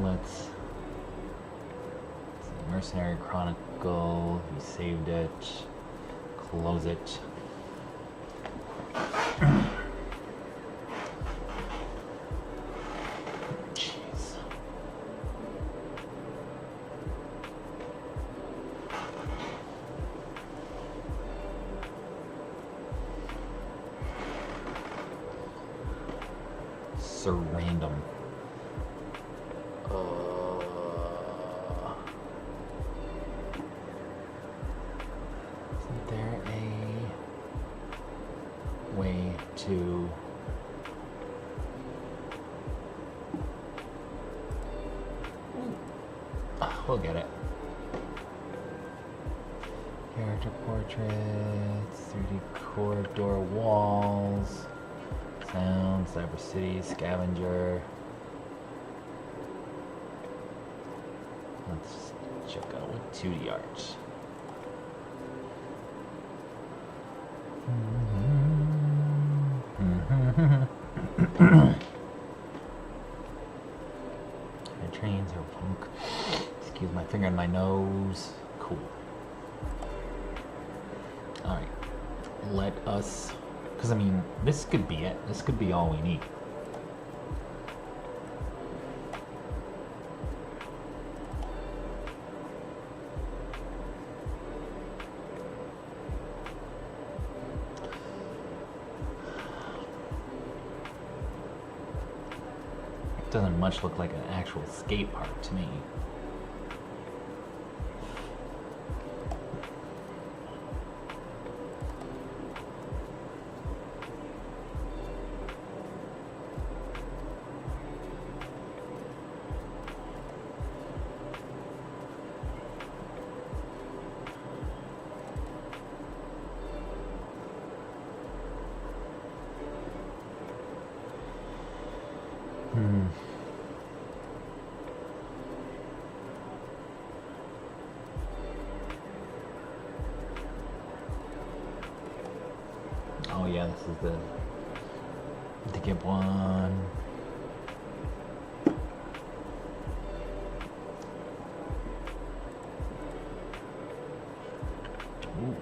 Let's see. Mercenary Chronicle. We saved it. Close it. Jeez. So random. Isn't there a way to we'll get it. Character portraits, 3D corridor walls, sound, Cyber City, scavenger. Let's check out what 2D art. Trains or punk. Excuse my finger on my nose. Cool. Alright. Let us, because I mean, this could be it. This could be all we need. Doesn't much look like an actual skate park to me. Oh yeah, this is the ticket one. Ooh.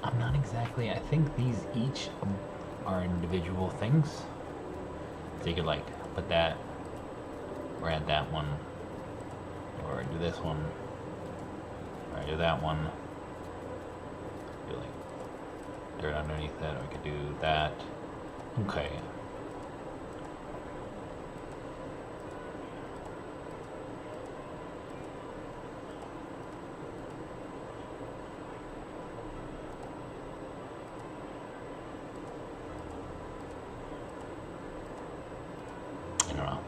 I'm not exactly, I think these each are individual things. So you could like put that or add that one or do this one or do that one. Do like dirt underneath that, or we could do that. Okay. I don't know.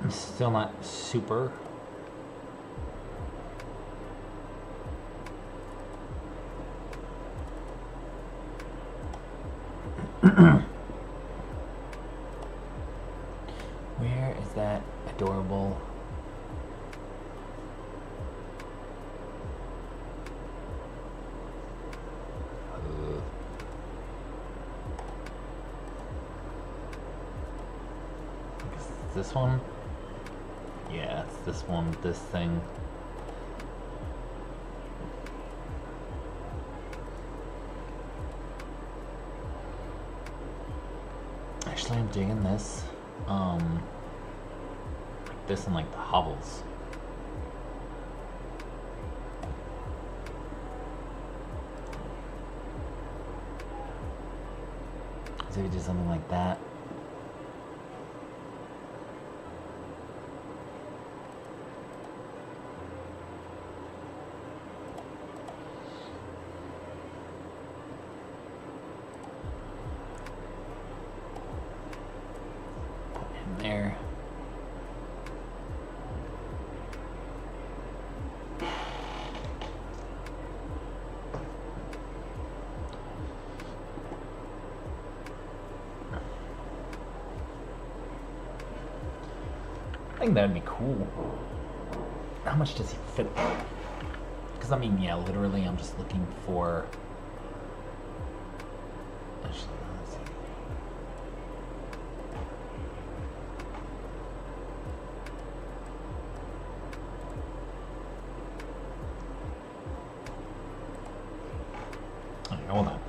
I'm still not super where is that adorable Is this one? Yeah, it's this one, this thing. Actually, I'm digging this. This and like the hovels. So if you do something like that. Put in there. I think that'd be cool. How much does he fit though? Because I mean, yeah, literally, I'm just looking for. Actually, let's see. Okay, hold on.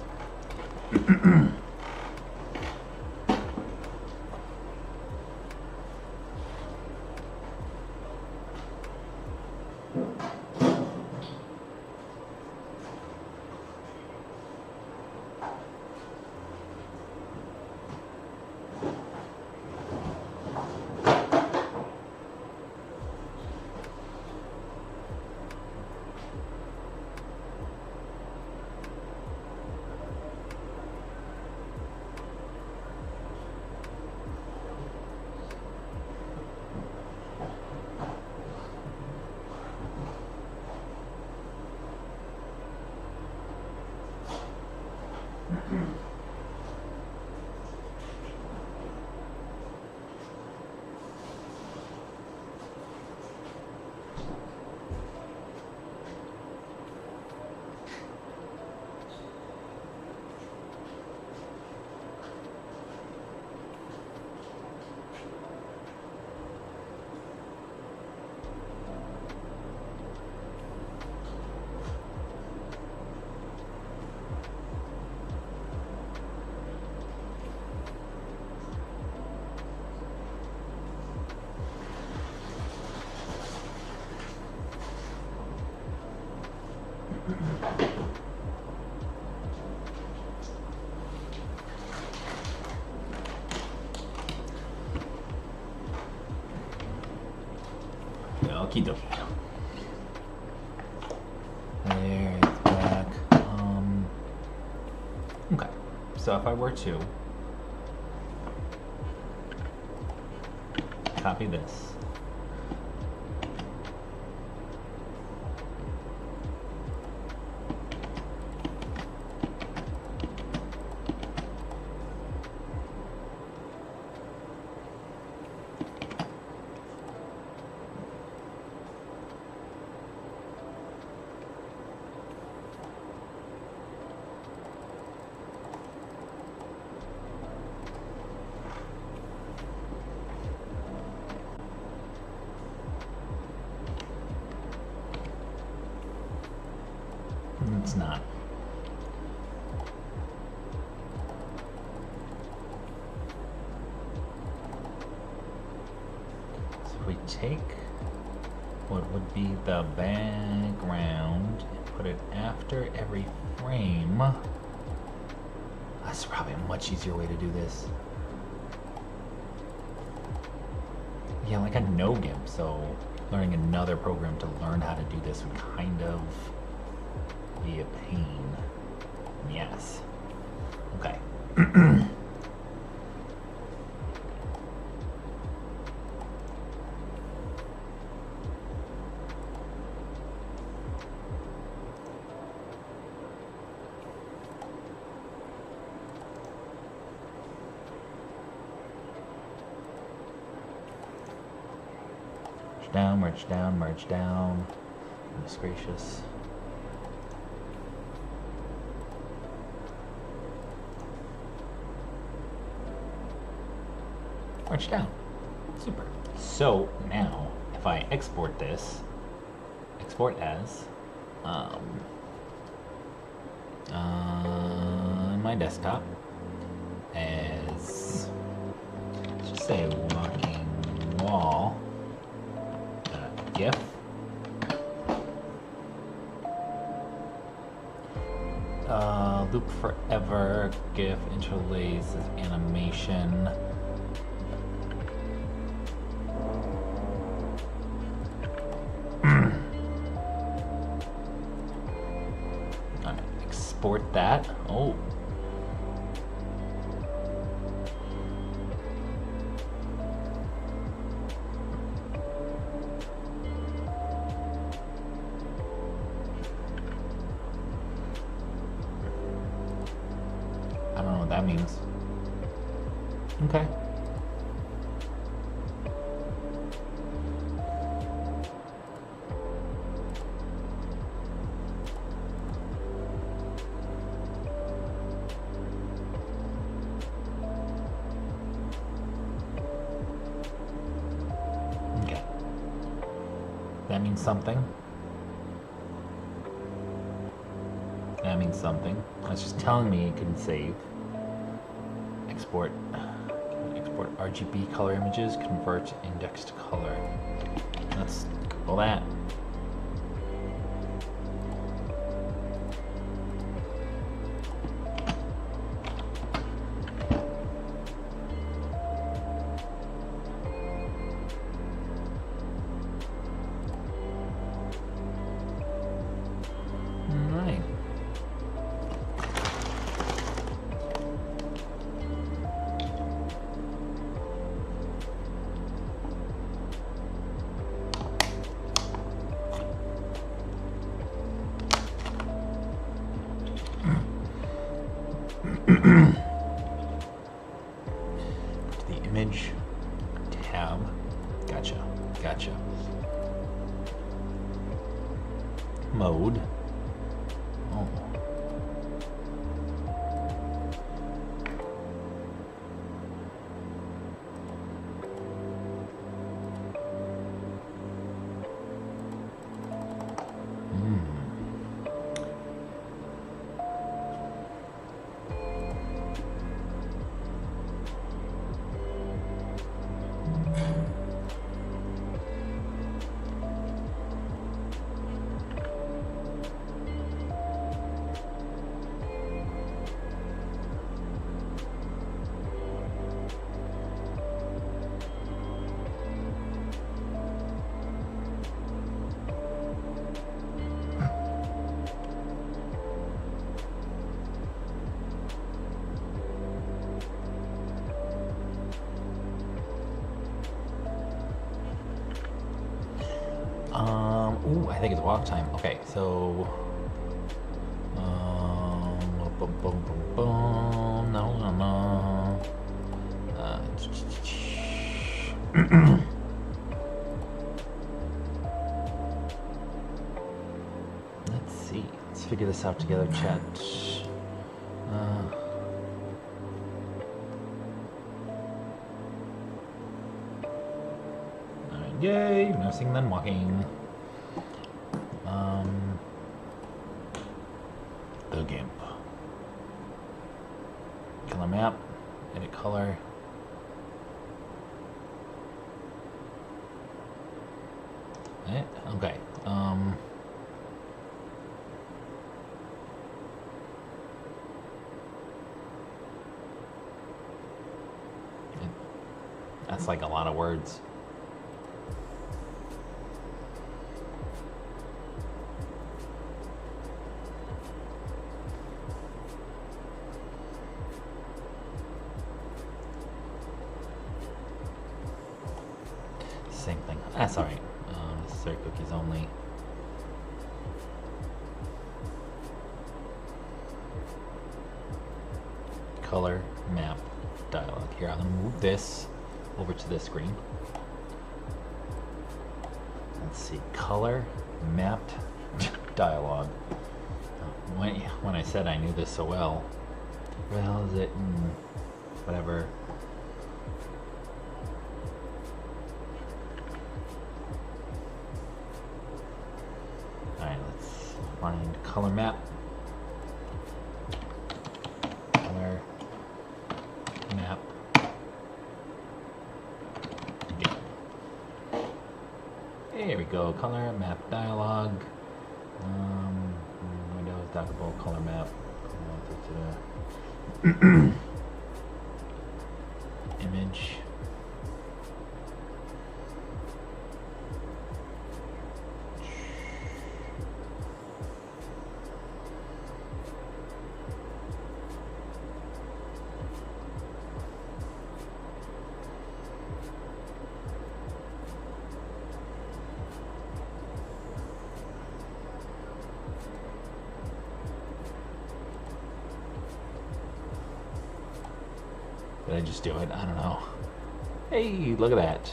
Okie dokie. There, it's back. Okay, so if I were to copy this, it's not. So if we take what would be the background and put it after every frame, that's probably a much easier way to do this. Yeah, like I know GIMP, so learning another program to learn how to do this would kind of be a pain. Yes. Okay. Merge down, merge down. Goodness gracious. Merge down. Super. So now, if I export this, export as on my desktop as, let's just say, walking wall GIF. Loop forever GIF interlaces animation. Export that. Oh. I don't know what that means. Okay. Okay. That means something. That means something. It's just telling me it can save. Export. Export RGB color images. Convert index to color. Let's Google that. Right. The image tab. Gotcha. Gotcha. Mode. Oh. Ooh, I think it's walk time. Okay, so boom, boom, boom, boom. No. Let's see. Let's figure this out together, chat. Yay, nursing then walking. The GIMP. Color map, edit color. Okay. That's like a lot of words. Same thing. That's alright. Necessary cookies only. Color map dialog. Here, I'm going to move this over to this screen. Let's see. Color mapped dialog. When I said I knew this so well, where the hell is it? Whatever. color map. Color map. Game. There we go. Color map dialog. Windows dockable color map. Image. Did I just do it? I don't know. Hey, look at that.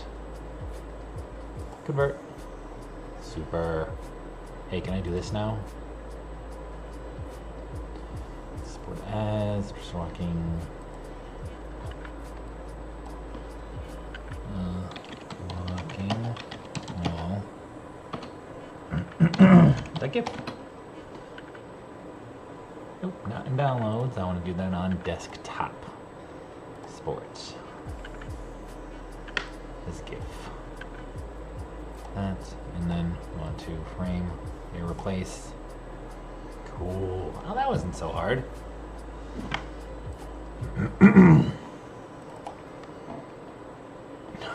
Convert. Super. Hey, can I do this now? Export as, just walking. Walking. Wall. That GIF. Nope, not in downloads. I want to do that on desktop. Sports. This GIF. That, and then want to frame, replace. Cool. Oh, that wasn't so hard.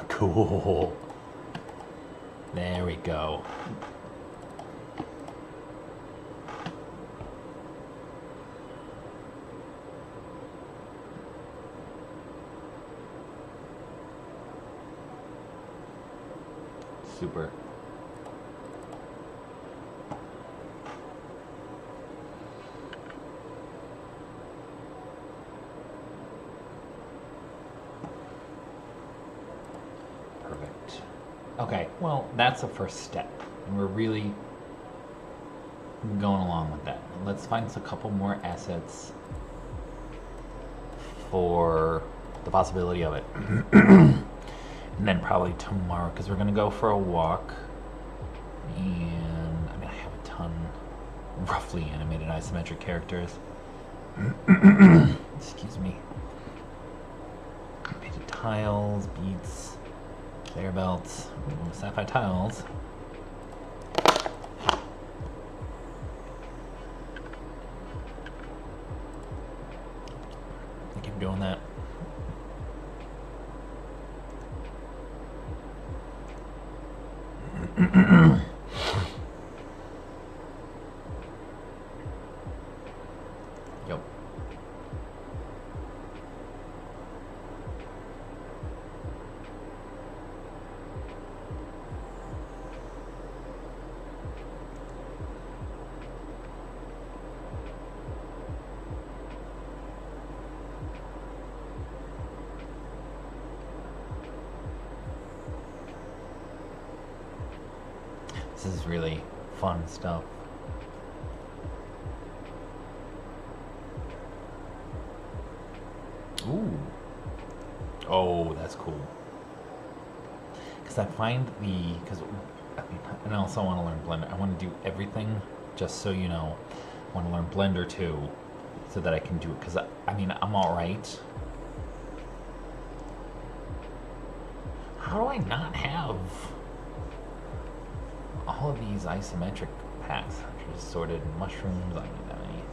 Cool. There we go. Super. Perfect. Okay, well, that's a first step, and we're really going along with that. Let's find a couple more assets for the possibility of it. And then probably tomorrow, because we're going to go for a walk. And I mean, I have a ton roughly animated isometric characters. Excuse me. Painted tiles, beats, player belts, sci-fi tiles. I keep doing that. Yep. This is really fun stuff. Ooh. Oh, that's cool. Because I find because I mean, and I also want to learn Blender. I want to do everything, just so you know. I want to learn Blender too, so that I can do it. Because I mean, I'm all right. How do I not have all of these isometric packs? Just sorted mushrooms. I don't need that many.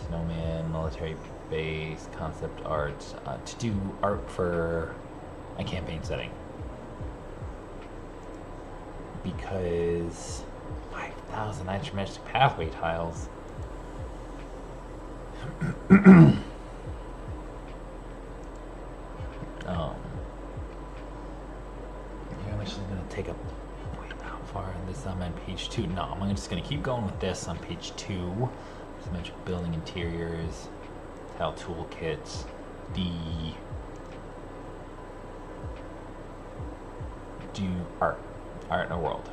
Snowman, military base, concept art. To do art for a campaign setting. Because 5,000 isometric pathway tiles. Yeah, I'm actually going to take a... Wait, how far is this? I'm on page 2. No, I'm just going to keep going with this on page 2. Isometric building interiors, tile toolkits, do art in a world.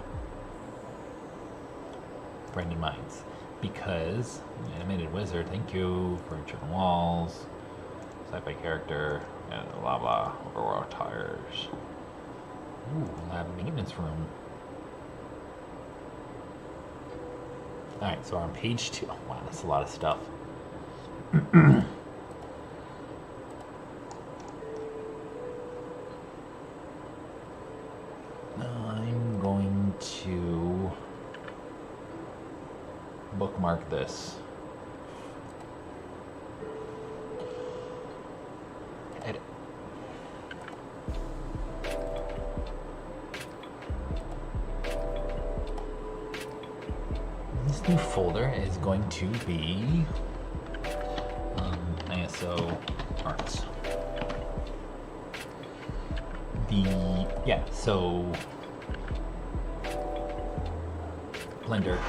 Branded Minds. Because animated wizard, thank you for chicken walls, sci-fi character, and blah blah, overworld tires. Ooh, lab maintenance room. Alright, so we're on page 2. Oh, wow, that's a lot of stuff. I'm going to bookmark this. Edit. This new folder is going to be ISO arts. So Blender,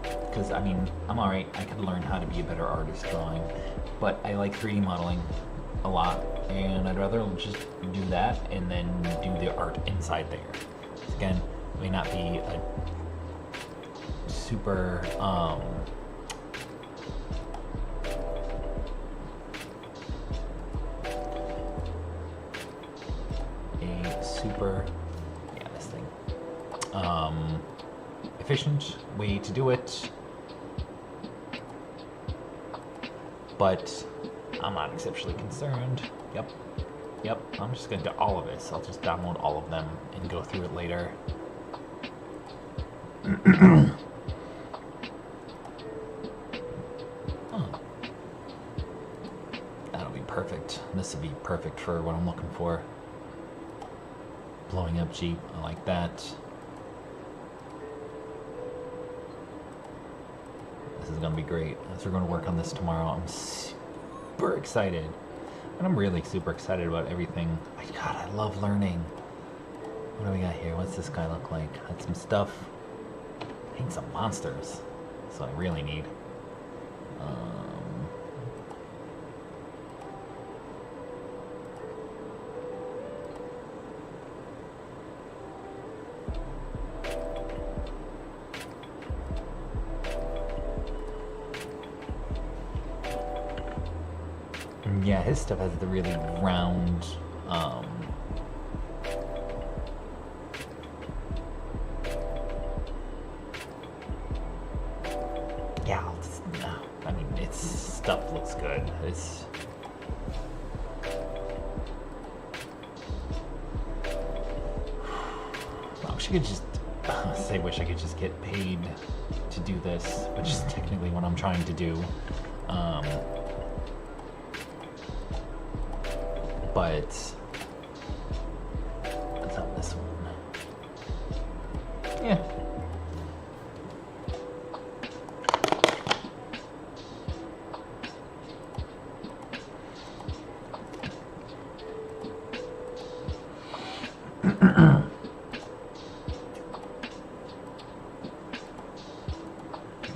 because I mean, I'm alright, I could learn how to be a better artist drawing, but I like 3D modeling a lot, and I'd rather just do that and then do the art inside there. Again, it may not be a super efficient way to do it, but I'm not exceptionally concerned. Yep, I'm just gonna do all of this. I'll just download all of them and go through it later. Oh. That'll be perfect. This would be perfect for what I'm looking for. Blowing up Jeep, I like that. This is gonna be great. So we're gonna work on this tomorrow. I'm super excited. And I'm really super excited about everything. God, I love learning. What do we got here? What's this guy look like? Got some stuff. Paint some monsters. That's what I really need. Yeah, his stuff has the really round, yeah, I mean, its stuff looks good. It's, I wish I could just, I wish I could just get paid to do this, which is technically what I'm trying to do. But what's on this one? Yeah.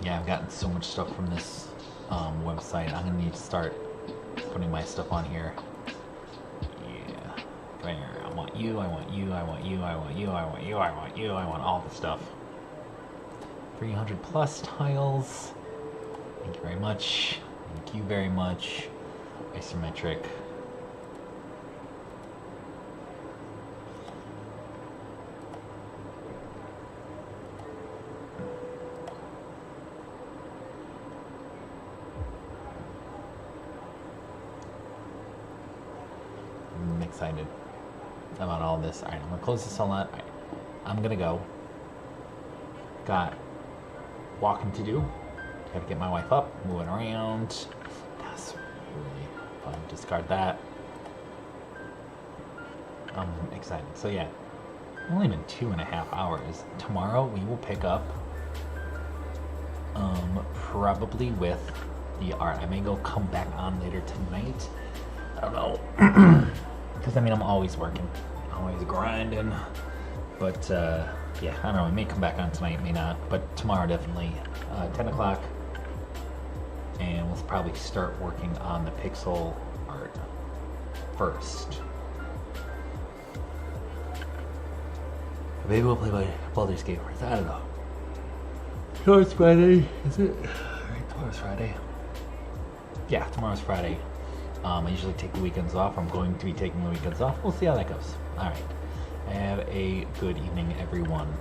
Yeah, I've gotten so much stuff from this website. I'm gonna need to start putting my stuff on here. I want you, I want you, I want you, I want you, I want you, I want you, I want all the stuff. 300 plus tiles. Thank you very much. Thank you very much. Isometric. I'm excited about all this. Alright, I'm gonna close this all out. I'm gonna go. Got walking to do. Gotta get my wife up, moving around. That's really fun. Discard that. I'm excited. So yeah, only been 2.5 hours. Tomorrow we will pick up probably with the art. I may go come back on later tonight. I don't know. Because I mean, I'm always working, always grinding, but yeah, I don't know, I may come back on tonight, may not, but tomorrow definitely, 10 o'clock, and we'll probably start working on the pixel art first. Maybe we'll play by Baldur's Gate first, I don't know. Tomorrow's Friday, is it? Alright, tomorrow's Friday. Yeah, tomorrow's Friday. I usually take the weekends off. I'm going to be taking the weekends off. We'll see how that goes. All right. Have a good evening, everyone.